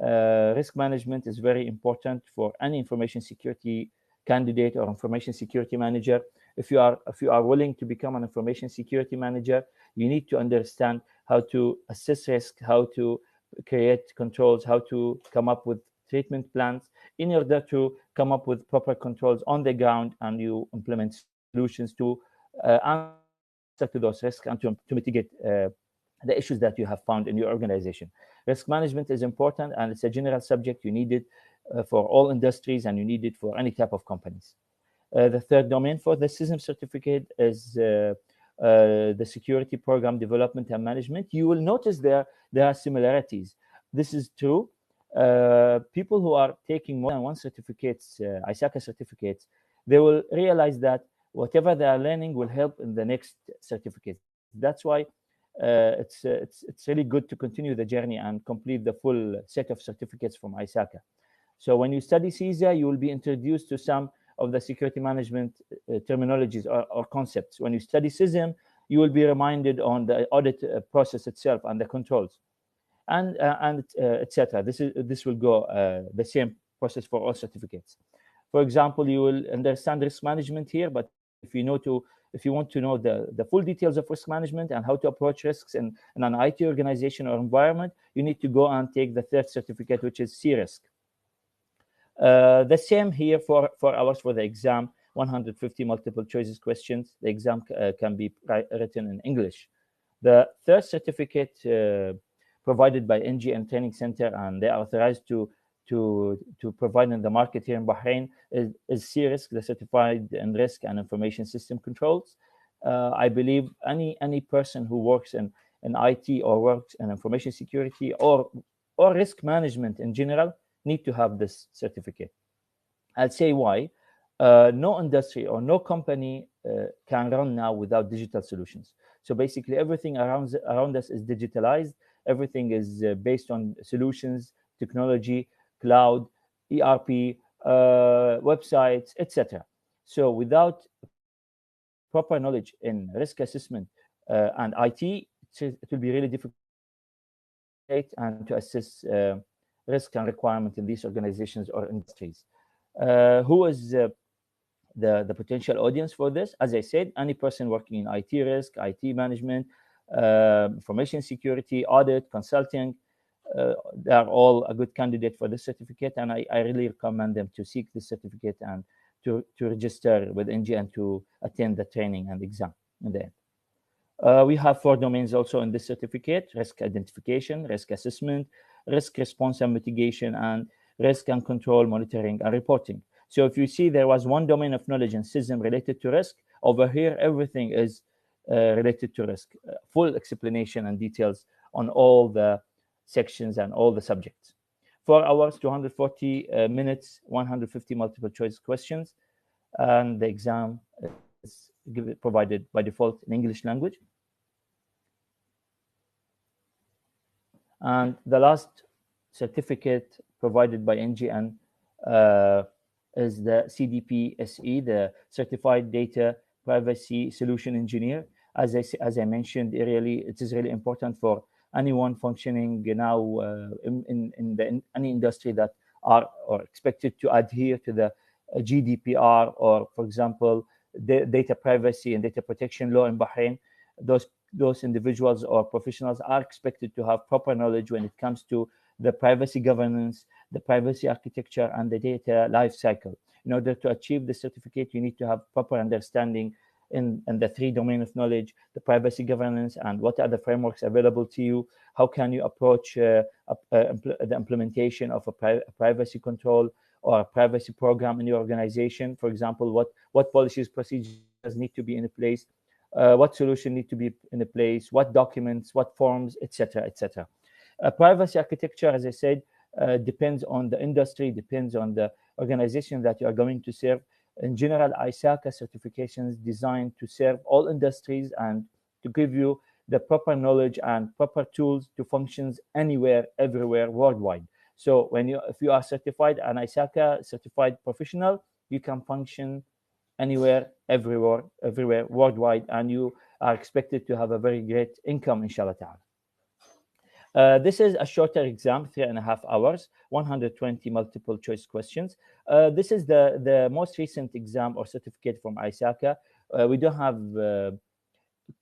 Risk management is very important for any information security candidate or information security manager. If you are willing to become an information security manager, you need to understand how to assess risk, how to create controls, how to come up with treatment plans in order to come up with proper controls on the ground, and you implement solutions to answer to those risks and to mitigate the issues that you have found in your organization. Risk management is important, and it's a general subject. You need it for all industries, and you need it for any type of companies. The third domain for the Cism certificate is the security program development and management. You will notice there are similarities. This is true. People who are taking more than one certificates, ISACA certificates, they will realize that whatever they are learning will help in the next certificate. That's why it's really good to continue the journey and complete the full set of certificates from ISACA. So when you study CISA, you will be introduced to some of the security management terminologies or concepts. When you study Cism, you will be reminded on the audit process itself and the controls, and etc. This will go the same process for all certificates. For example, you will understand risk management here, but if you want to know the full details of risk management and how to approach risks in an IT organization or environment, you need to go and take the third certificate, which is Crisc. The same here for ours for the exam, 150 multiple choices questions. The exam can be written in English. The third certificate provided by NGN Training Center, and they are authorized to provide in the market here in Bahrain, is Crisc, the Certified in Risk and Information System Controls. I believe any person who works in IT or works in information security or risk management in general need to have this certificate. I'll say why. No industry or no company can run now without digital solutions. So basically everything around us is digitalized. Everything is based on solutions, technology, cloud, ERP, websites, etc. So without proper knowledge in risk assessment and IT, it will be really difficult and to assess risk and requirement in these organizations or industries. Who is the potential audience for this? As I said, any person working in IT risk, IT management, information security, audit, consulting, they are all a good candidate for this certificate, and I really recommend them to seek this certificate and to register with NGN to attend the training and exam in the end. We have 4 domains also in this certificate: risk identification, risk assessment, risk response and mitigation, and risk and control monitoring and reporting. So if you see there was one domain of knowledge in Cism related to risk, over here everything is related to risk. Full explanation and details on all the sections and all the subjects. 4 hours, 240 minutes, 150 multiple choice questions, and the exam is provided by default in English language. And the last certificate provided by NGN is the CDP SE, the Certified Data Privacy Solution Engineer. As I mentioned earlier, it is really important for anyone functioning now in any industry that are or expected to adhere to the GDPR, or, for example, the data privacy and data protection law in Bahrain. Those individuals or professionals are expected to have proper knowledge when it comes to the privacy governance, the privacy architecture, and the data life cycle. In order to achieve the certificate, you need to have proper understanding in the 3 domain of knowledge: the privacy governance, and what are the frameworks available to you, how can you approach the implementation of a privacy control or a privacy program in your organization. For example, what policies, procedures need to be in place, what solution need to be in place, what documents, what forms, etc., etc. Privacy architecture, as I said, depends on the industry, depends on the organization that you are going to serve. In general, ISACA certifications designed to serve all industries and to give you the proper knowledge and proper tools to function anywhere, everywhere, worldwide. So if you are certified, an ISACA certified professional, you can function anywhere, everywhere, worldwide, and you are expected to have a very great income, inshallah ta'ala. This is a shorter exam, 3.5 hours, 120 multiple choice questions. This is the most recent exam or certificate from ISACA. We don't have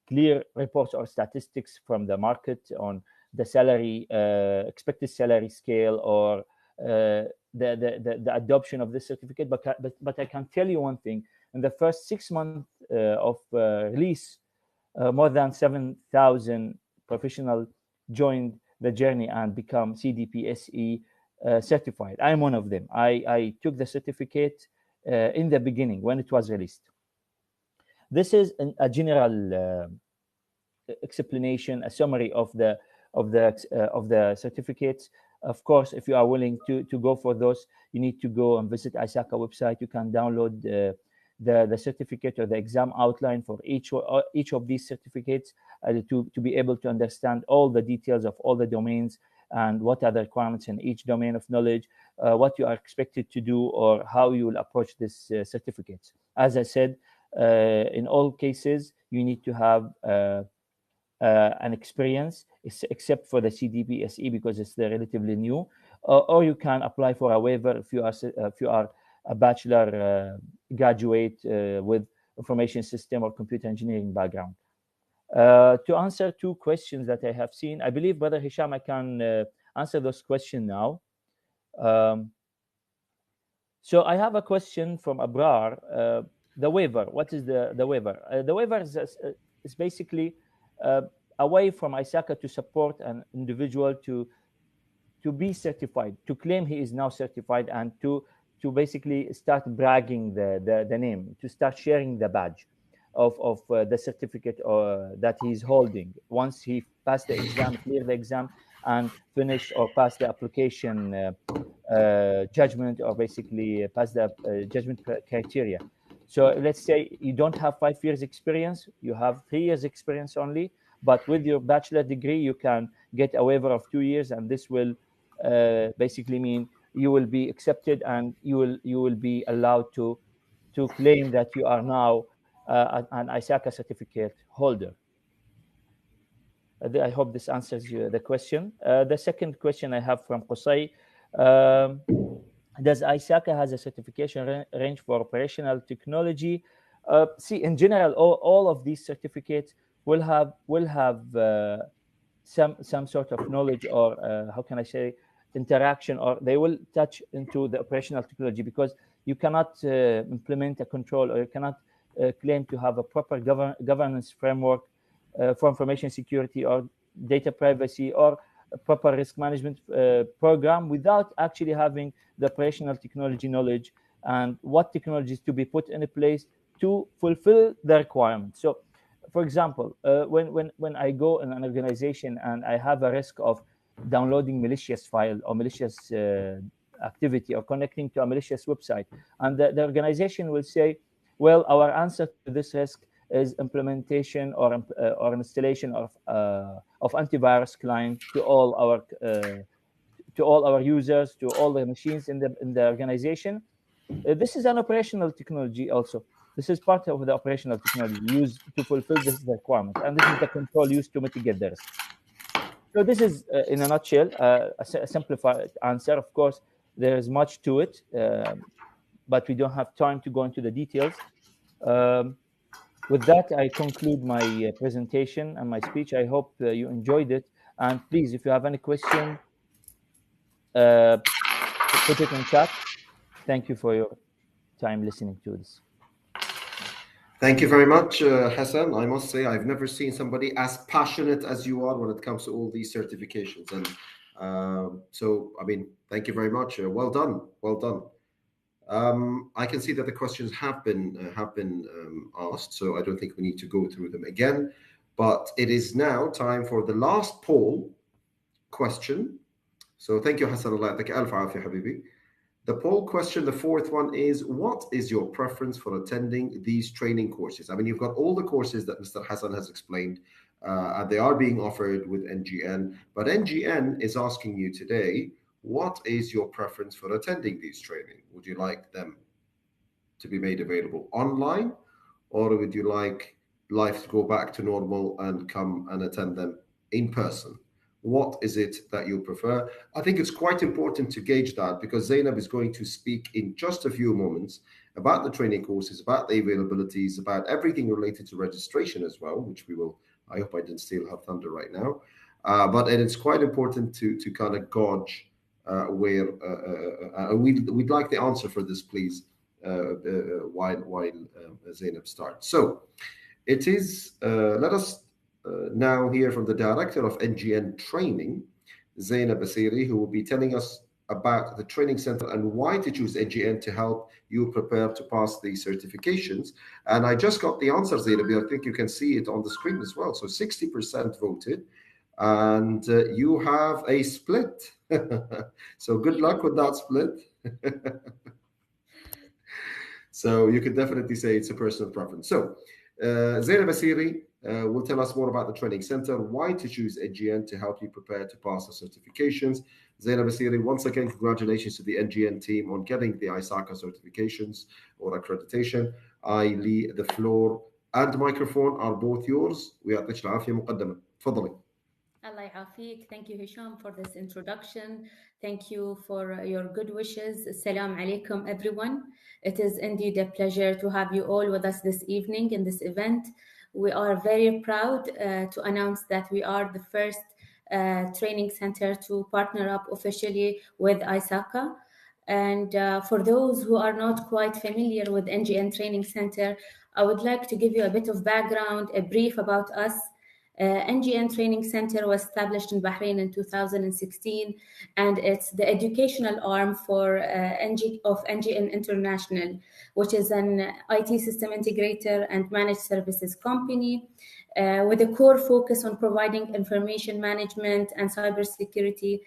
clear reports or statistics from the market on the salary, expected salary scale, or the adoption of this certificate. But I can tell you one thing: in the first 6 months of release, more than 7,000 professionals joined the journey and become CDP SE certified. I'm one of them. I took the certificate in the beginning when it was released. This is a general explanation, a summary of the certificates. Of course, if you are willing to go for those, you need to go and visit ISACA website. You can download the certificate or the exam outline for each of these certificates to be able to understand all the details of all the domains and what are the requirements in each domain of knowledge, what you are expected to do, or how you will approach this certificates. As I said, in all cases, you need to have an experience, except for the CDP SE because it's relatively new, or you can apply for a waiver if you are a bachelor graduate with information system or computer engineering background. To answer 2 questions that I have seen, I believe, Brother Hisham, I can answer those questions now. So I have a question from Abrar. The waiver, what is the waiver? The waiver is basically a way from ISACA to support an individual to be certified, to claim he is now certified, and to basically start bragging the name, to start sharing the badge of the certificate that he's holding once he passed the exam, cleared the exam, and finished or passed the application judgment, or basically passed the judgment criteria. So let's say you don't have 5 years experience, you have 3 years experience only, but with your bachelor degree, you can get a waiver of 2 years, and this will basically mean you will be accepted and you will be allowed to claim that you are now an ISACA certificate holder. I hope this answers the question. The second question I have from Qusay. Does ISACA has a certification range for operational technology? See, in general, all of these certificates will have some sort of knowledge, or how can I say, interaction, or they will touch into the operational technology, because you cannot implement a control, or you cannot claim to have a proper governance framework for information security or data privacy or a proper risk management program without actually having the operational technology knowledge and what technologies to be put in place to fulfill the requirements. So, for example, when I go in an organization and I have a risk of downloading malicious file or malicious activity or connecting to a malicious website, and the organization will say Well, our answer to this risk is implementation or installation of antivirus client to all our users, to all the machines in the organization. This is an operational technology also. This is part of the operational technology used to fulfill this requirement, and this is the control used to mitigate the risks. So this is, in a nutshell, a simplified answer. Of course, there is much to it, but we don't have time to go into the details. With that, I conclude my presentation and my speech. I hope you enjoyed it. And please, if you have any question, put it in chat. Thank you for your time listening to this. Thank you very much, Hassan. I must say, I've never seen somebody as passionate as you are when it comes to all these certifications. And so, I mean, thank you very much. Well done. Well done. I can see that the questions have been asked, so I don't think we need to go through them again. But it is now time for the last poll question. So thank you, Hassan. Allah ya'tik alf aafiyah, habibi. The poll question, the fourth one, is what is your preference for attending these training courses? I mean, you've got all the courses that Mr. Hassan has explained, and they are being offered with NGN. But NGN is asking you today, what is your preference for attending these training? Would you like them to be made available online, or would you like life to go back to normal and come and attend them in person? What is it that you prefer? I think it's quite important to gauge that, because Zainab is going to speak in just a few moments about the training courses, about the availabilities, about everything related to registration as well, which we will, I hope I didn't steal her thunder right now. But it's quite important to kind of gauge where we'd like the answer for this, please, while Zainab starts. So it is, let us now hear from the director of NGN training, Zainab Basiri, who will be telling us about the training center and why to choose NGN to help you prepare to pass the certifications. And I just got the answer, Zainab. I think you can see it on the screen as well. So 60% voted, and you have a split. So good luck with that split. So you could definitely say it's a personal preference. So Zainab Basiri will tell us more about the training center, why to choose NGN to help you prepare to pass the certifications. Zainab Basiri, once again, congratulations to the NGN team on getting the ISACA certifications or accreditation. I leave the floor and microphone are both yours. ويعطيك العافية مقدما. تفضلي. Allah yafik. Thank you, Hisham, for this introduction. Thank you for your good wishes. Assalamu alaikum, everyone. It is indeed a pleasure to have you all with us this evening in this event. We are very proud to announce that we are the first training center to partner up officially with ISACA. And for those who are not quite familiar with NGN Training Center, I would like to give you a bit of background, a brief about us. NGN Training Center was established in Bahrain in 2016, and it's the educational arm for NGN International, which is an IT system integrator and managed services company with a core focus on providing information management and cybersecurity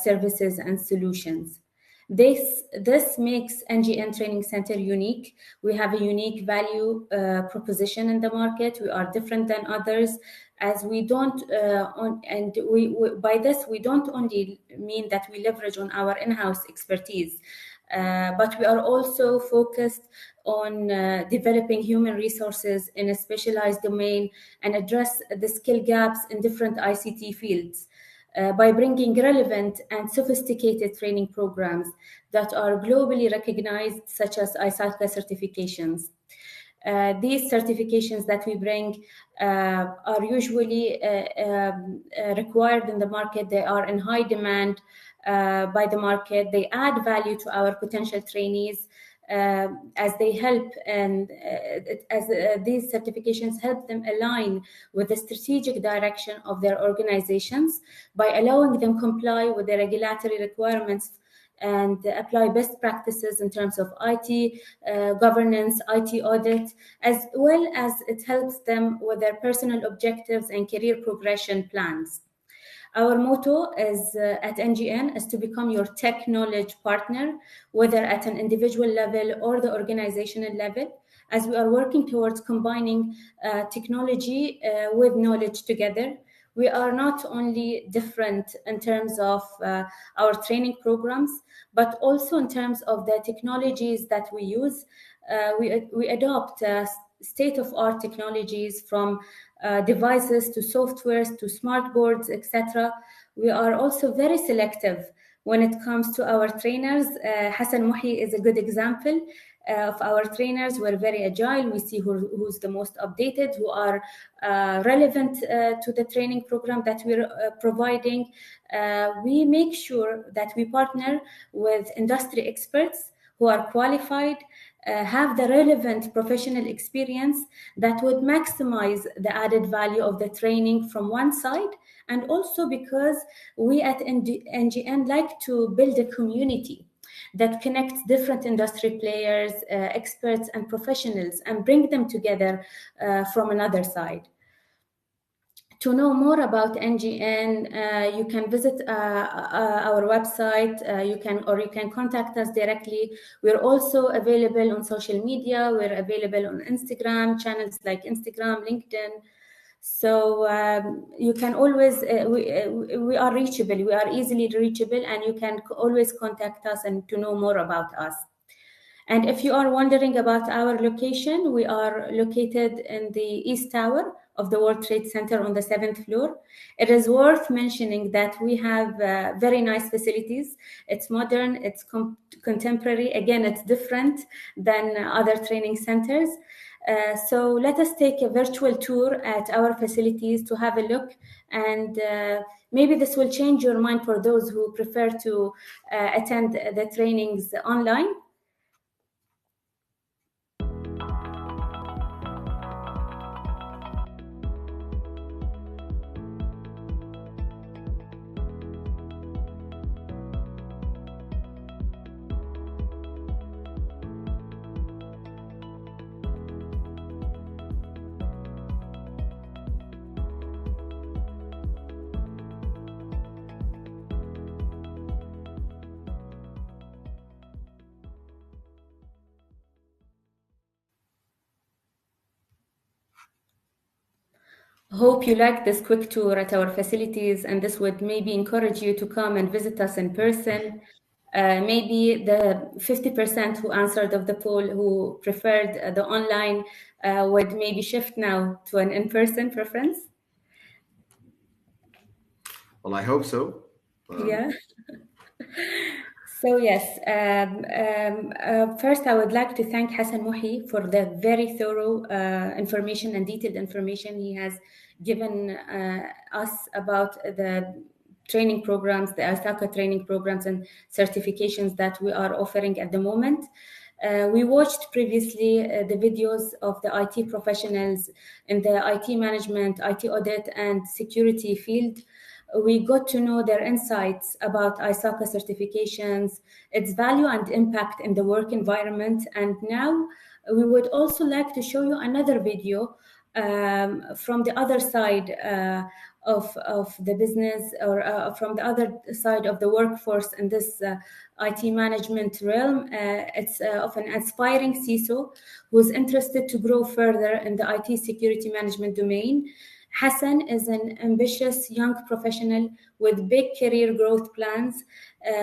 services and solutions. This makes NGN Training Center unique. We have a unique value proposition in the market. We are different than others, as we don't, by this we don't only mean that we leverage on our in-house expertise, but we are also focused on developing human resources in a specialized domain and address the skill gaps in different ICT fields. By bringing relevant and sophisticated training programs that are globally recognized, such as ISACA certifications. These certifications that we bring are usually required in the market. They are in high demand by the market. They add value to our potential trainees as they help, and these certifications help them align with the strategic direction of their organizations by allowing them comply with the regulatory requirements and apply best practices in terms of IT governance, IT audit, as well as it helps them with their personal objectives and career progression plans. Our motto is at NGN is to become your tech knowledge partner, whether at an individual level or the organizational level. as we are working towards combining technology with knowledge together. We are not only different in terms of our training programs, but also in terms of the technologies that we use. We adopt state-of-art technologies, from devices to softwares to smart boards, etc. We are also very selective when it comes to our trainers. Hassan Muhi is a good example of our trainers. We're very agile. We see who's the most updated, who are relevant to the training program that we're providing. We make sure that we partner with industry experts who are qualified, have the relevant professional experience that would maximize the added value of the training from one side, and also because we at NGN like to build a community that connects different industry players, experts, and professionals, and bring them together from another side. To know more about NGN, you can visit our website. You can contact us directly. We're also available on social media. We're available on Instagram, channels like Instagram, LinkedIn. So you can always, we are reachable. We are easily reachable, and you can always contact us and to know more about us. And if you are wondering about our location, we are located in the East Tower of the World Trade Center on the 7th floor. It is worth mentioning that we have very nice facilities. It's modern, it's contemporary. Again, it's different than other training centers. So let us take a virtual tour at our facilities to have a look, and maybe this will change your mind for those who prefer to attend the trainings online. Hope you like this quick tour at our facilities, and this would maybe encourage you to come and visit us in person. Maybe the 50% who answered of the poll who preferred the online would maybe shift now to an in-person preference. Well, I hope so. Yeah. So yes, first I would like to thank Hassan Muhi for the very thorough information and detailed information he has given us about the training programs, the Isaka training programs and certifications that we are offering at the moment. We watched previously the videos of the IT professionals in the IT management, IT audit, and security field. We got to know their insights about Isaka certifications, its value and impact in the work environment. And now we would also like to show you another video from the other side of the business, or from the other side of the workforce in this IT management realm. It's of an aspiring CISO who's interested to grow further in the IT security management domain. Hassan is an ambitious young professional with big career growth plans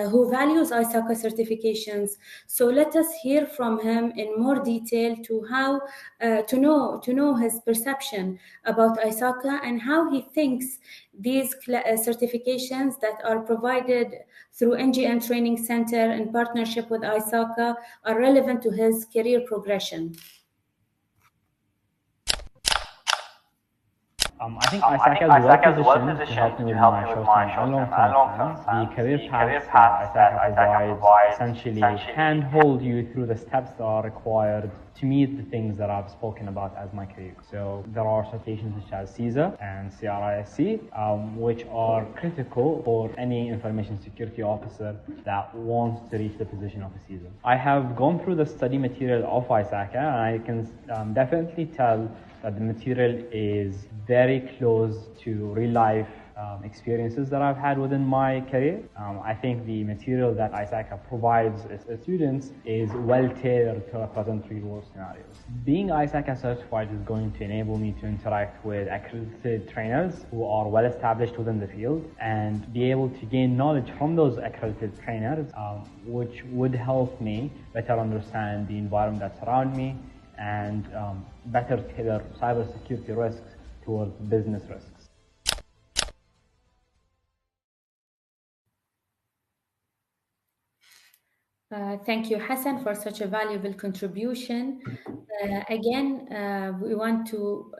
who values Isaka certifications. So let us hear from him in more detail to how to know his perception about Isaka and how he thinks these certifications that are provided through NGN Training Center in partnership with Isaka are relevant to his career progression. I think Isaka is well positioned to help me with my short-term and long-term plans. The career path that Isaka provides essentially can hold you through the steps that are required to meet the things that I've spoken about as my career. So there are certifications such as CISA and CRISC, which are critical for any information security officer that wants to reach the position of a CISA. I have gone through the study material of Isaka, and I can definitely tell that the material is very close to real-life experiences that I've had within my career. I think the material that ISACA provides its students is well tailored to present real-world scenarios. Being ISACA certified is going to enable me to interact with accredited trainers who are well established within the field and be able to gain knowledge from those accredited trainers, which would help me better understand the environment that surrounds me and better tailor cybersecurity risks towards business risks. Thank you, Hassan, for such a valuable contribution. Again, we want to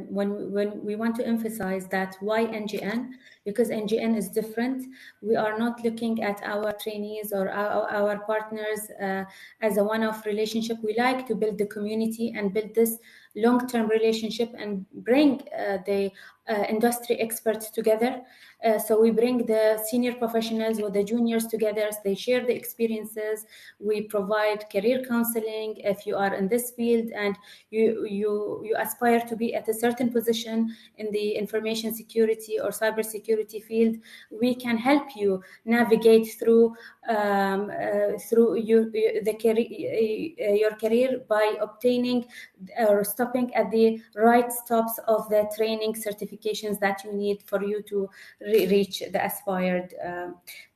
when we want to emphasize that why NGN, because NGN is different. We are not looking at our trainees or our partners as a one-off relationship. We like to build the community and build this long-term relationship and bring the industry experts together. So we bring the senior professionals with the juniors together. They share the experiences. We provide career counseling. If you are in this field and you aspire to be at a certain position in the information security or cybersecurity field, we can help you navigate through your career by obtaining or stopping at the right stops of the training certifications that you need for you to reach the aspired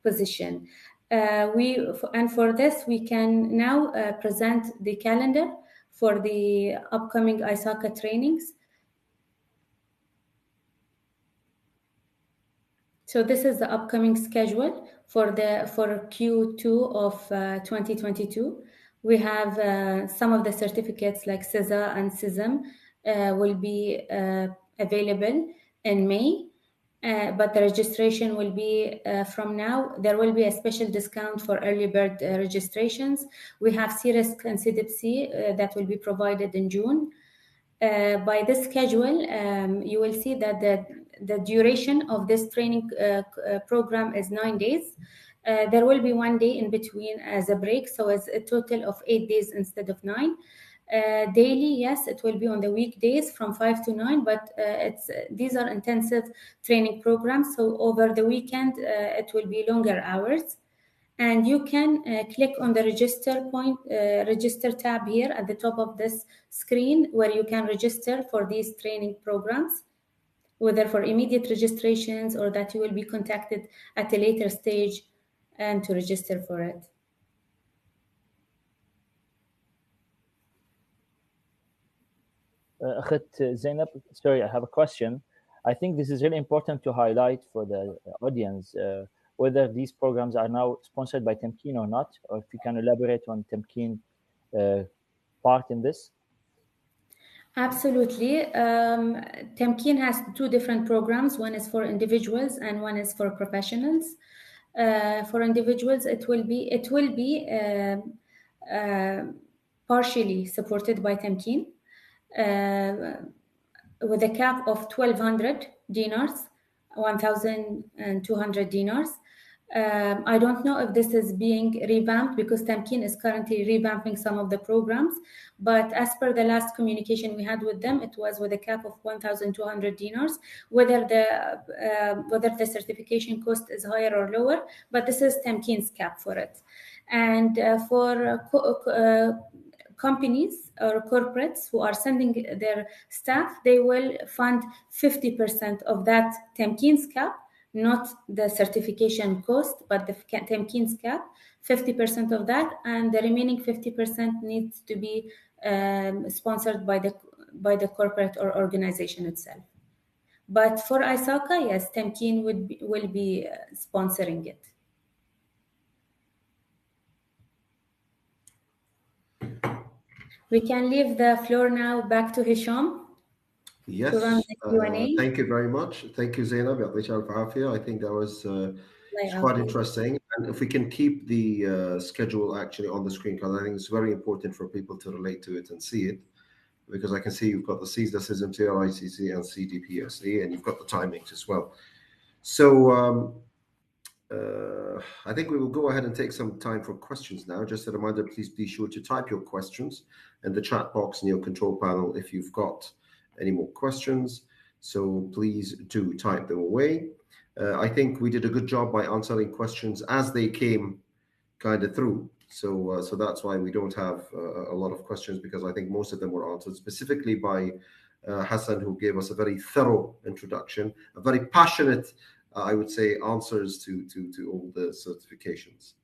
position. And for this, we can now present the calendar for the upcoming ISACA trainings. So this is the upcoming schedule for Q2 of 2022. We have some of the certificates like CISA and Cism will be available in May. But the registration will be from now. There will be a special discount for early bird registrations. We have Crisc and CDPC that will be provided in June. By this schedule, you will see that the duration of this training program is 9 days. There will be 1 day in between as a break, so it's a total of 8 days instead of 9. Daily, yes, it will be on the weekdays from 5 to 9, but these are intensive training programs. So over the weekend, it will be longer hours. And you can click on the register tab here at the top of this screen, where you can register for these training programs, whether for immediate registrations or that you will be contacted at a later stage and to register for it. Zainab, sorry, I have a question. I think this is really important to highlight for the audience, whether these programs are now sponsored by Temkeen or not, or if you can elaborate on Temkeen part in this. Absolutely. Temkeen has 2 different programs. One is for individuals and one is for professionals. For individuals, it will be partially supported by Temkeen. With a cap of 1,200 dinars, 1,200 dinars. I don't know if this is being revamped because Temkeen is currently revamping some of the programs, but as per the last communication we had with them, it was with a cap of 1,200 dinars, whether the certification cost is higher or lower, but this is Temkeen's cap for it. And for companies or corporates who are sending their staff, they will fund 50% of that Temkeen's cap, not the certification cost, but the Temkeen's cap, 50% of that, and the remaining 50% needs to be sponsored by the corporate or organization itself. But for ISACA, yes, Temkeen will be sponsoring it. We can leave the floor now back to Hisham. Yes, thank you very much. Thank you, Zainab. I think that was quite interesting. And if we can keep the schedule actually on the screen, because I think it's very important for people to relate to it and see it, because I can see you've got the CISA, Cism, TRICC, and CDPSE, and you've got the timings as well. So I think we will go ahead and take some time for questions now. Just a reminder, please be sure to type your questions in the chat box in your control panel if you've got any more questions. So please do type them away. I think we did a good job by answering questions as they came kind of through. So that's why we don't have a lot of questions, because I think most of them were answered specifically by Hassan, who gave us a very thorough introduction, a very passionate, I would say, answers to all the certifications.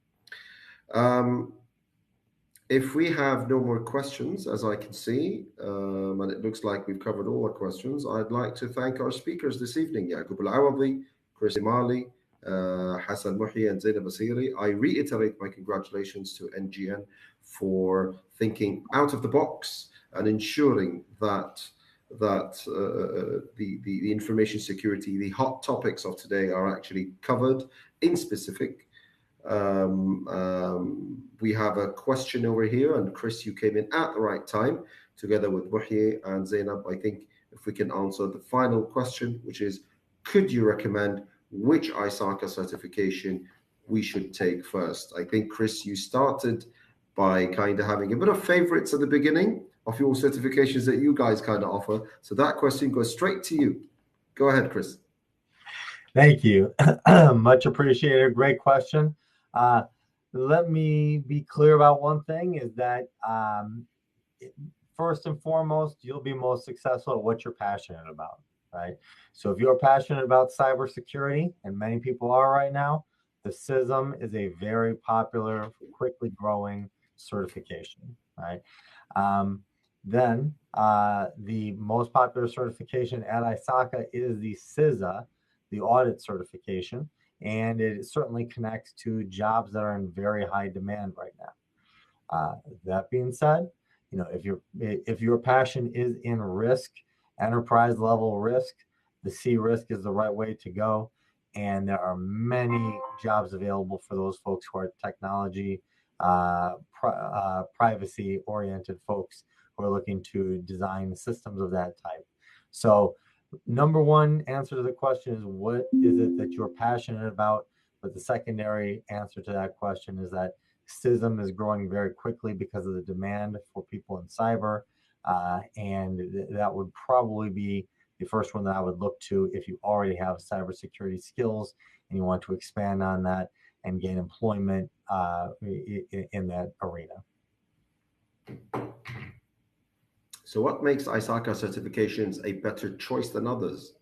If we have no more questions, as I can see, and it looks like we've covered all our questions, I'd like to thank our speakers this evening, Yaqub Al-Awadi, Chris Imali, Hassan Muhi, and Zainab Basiri. I reiterate my congratulations to NGN for thinking out of the box and ensuring that the information security, the hot topics of today, are actually covered in specific. We have a question over here, and Chris, you came in at the right time together with Muhi and Zainab. I think if we can answer the final question, which is, could you recommend which ISACA certification we should take first? I think, Chris, you started by kind of having a bit of favorites at the beginning of your certifications that you guys kind of offer. So that question goes straight to you. Go ahead, Chris. Thank you. Much appreciated. Great question. Let me be clear about one thing, is that first and foremost, you'll be most successful at what you're passionate about, right? So if you're passionate about cybersecurity, and many people are right now, the Cism is a very popular, quickly growing certification, right? Then the most popular certification at ISACA is the CISA, the audit certification, and it certainly connects to jobs that are in very high demand right now. That being said, you know, if your passion is in risk, enterprise level risk, the C risk is the right way to go. And there are many jobs available for those folks who are technology, privacy oriented folks who are looking to design systems of that type. So number one answer to the question is, what is it that you're passionate about? But the secondary answer to that question is that Cism is growing very quickly because of the demand for people in cyber. And that would probably be the first one that I would look to if you already have cybersecurity skills and you want to expand on that and gain employment in that arena. So what makes ISACA certifications a better choice than others?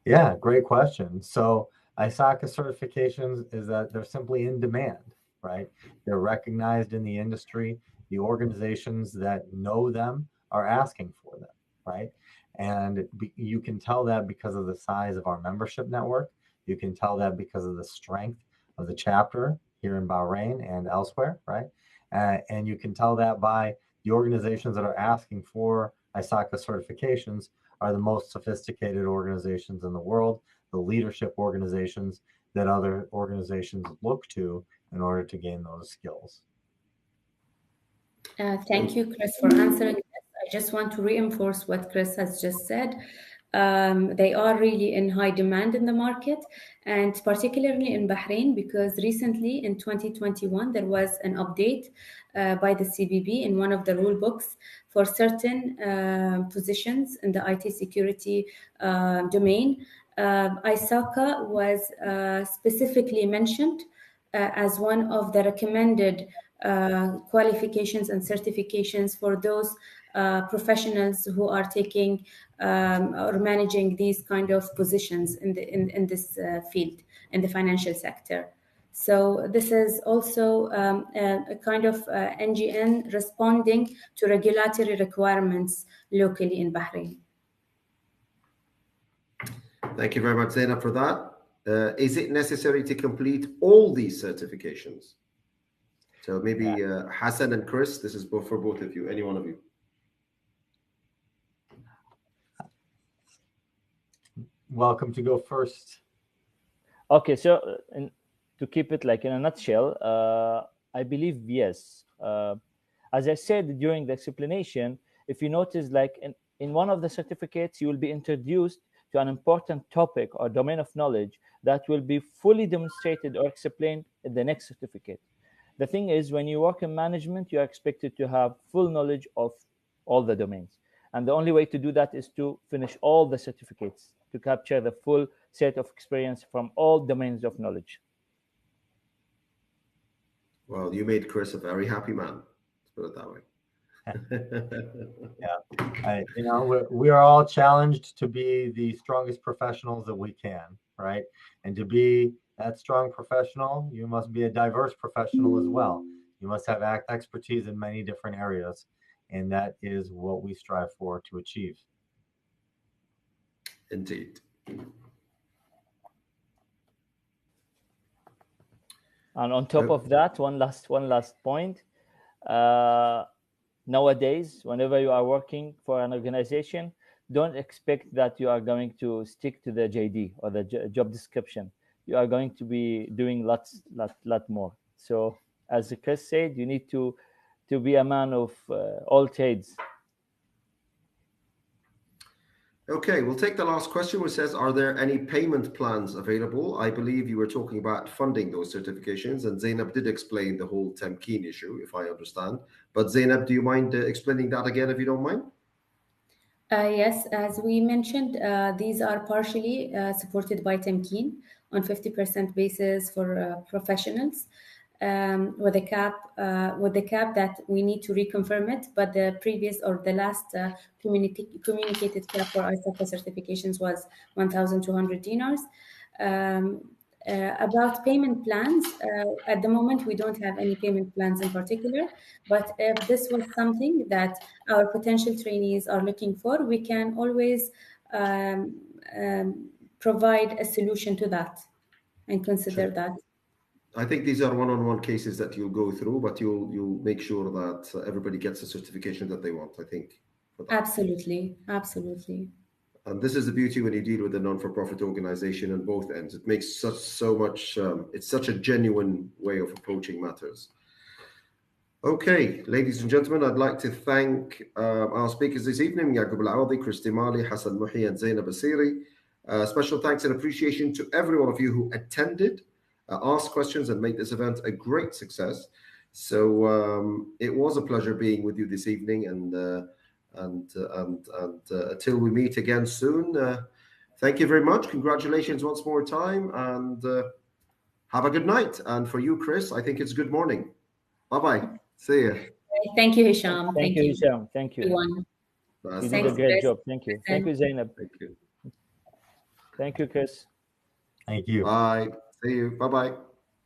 Yeah, great question. So ISACA certifications is that they're simply in demand, right? They're recognized in the industry. The organizations that know them are asking for them, right? And you can tell that because of the size of our membership network. You can tell that because of the strength of the chapter here in Bahrain and elsewhere, right? And you can tell that by the organizations that are asking for ISACA certifications are the most sophisticated organizations in the world, the leadership organizations that other organizations look to in order to gain those skills. Thank you, Chris, for answering this. I just want to reinforce what Chris has just said. They are really in high demand in the market, and particularly in Bahrain, because recently in 2021, there was an update by the CBB in one of the rule books for certain positions in the IT security domain. ISACA was specifically mentioned as one of the recommended qualifications and certifications for those professionals who are taking or managing these kind of positions in this field, in the financial sector. So this is also a kind of NGN responding to regulatory requirements locally in Bahrain. Thank you very much, Zainab, for that. Is it necessary to complete all these certifications? So maybe Hassan and Chris, this is for both of you, any one of you. Welcome to go first. Okay, so to keep it like in a nutshell, I believe yes. As I said during the explanation, if you notice, like in one of the certificates, you will be introduced to an important topic or domain of knowledge that will be fully demonstrated or explained in the next certificate. The thing is, when you work in management, you are expected to have full knowledge of all the domains. And the only way to do that is to finish all the certificates, to capture the full set of experience from all domains of knowledge. Well, you made Chris a very happy man. Let's put it that way. Yeah, we are all challenged to be the strongest professionals that we can, right? And to be that strong professional, you must be a diverse professional as well. You must have expertise in many different areas, and that is what we strive for to achieve. Indeed. And on top of that, one last point. Nowadays, whenever you are working for an organization, don't expect that you are going to stick to the JD or the job description. You are going to be doing lot more. So, as Chris said, you need to be a man of all trades. Okay, we'll take the last question, which says, are there any payment plans available? I believe you were talking about funding those certifications, and Zainab did explain the whole Temkeen issue, if I understand. But Zainab, do you mind explaining that again, if you don't mind? Yes, as we mentioned, these are partially supported by Temkeen on 50% basis for professionals, with a cap that we need to reconfirm it. But the previous or the last communicated cap for Isaka certifications was 1,200 dinars. About payment plans, at the moment we don't have any payment plans in particular, but if this was something that our potential trainees are looking for, we can always provide a solution to that and consider that. I think these are one-on-one cases that you'll go through, but you'll make sure that everybody gets the certification that they want, I think. Absolutely. And this is the beauty when you deal with a non-for-profit organization on both ends. It makes it's such a genuine way of approaching matters. Okay, ladies and gentlemen, I'd like to thank our speakers this evening, Yaqub Al-Awadi, Chris Dimali, Hassan Muhi, and Zainab Asiri. Special thanks and appreciation to every one of you who attended, asked questions, and made this event a great success. So it was a pleasure being with you this evening, and until we meet again soon, thank you very much. Congratulations once more time, and have a good night. And for you, Chris, I think it's good morning. Bye-bye. See you. Thank you, Hisham. Thank you, Hisham. Thank you. Everyone. You did a great job. Thank you. Thank you, Zainab. Thank you. Thank you, Chris. Thank you. Bye. See you. Bye-bye.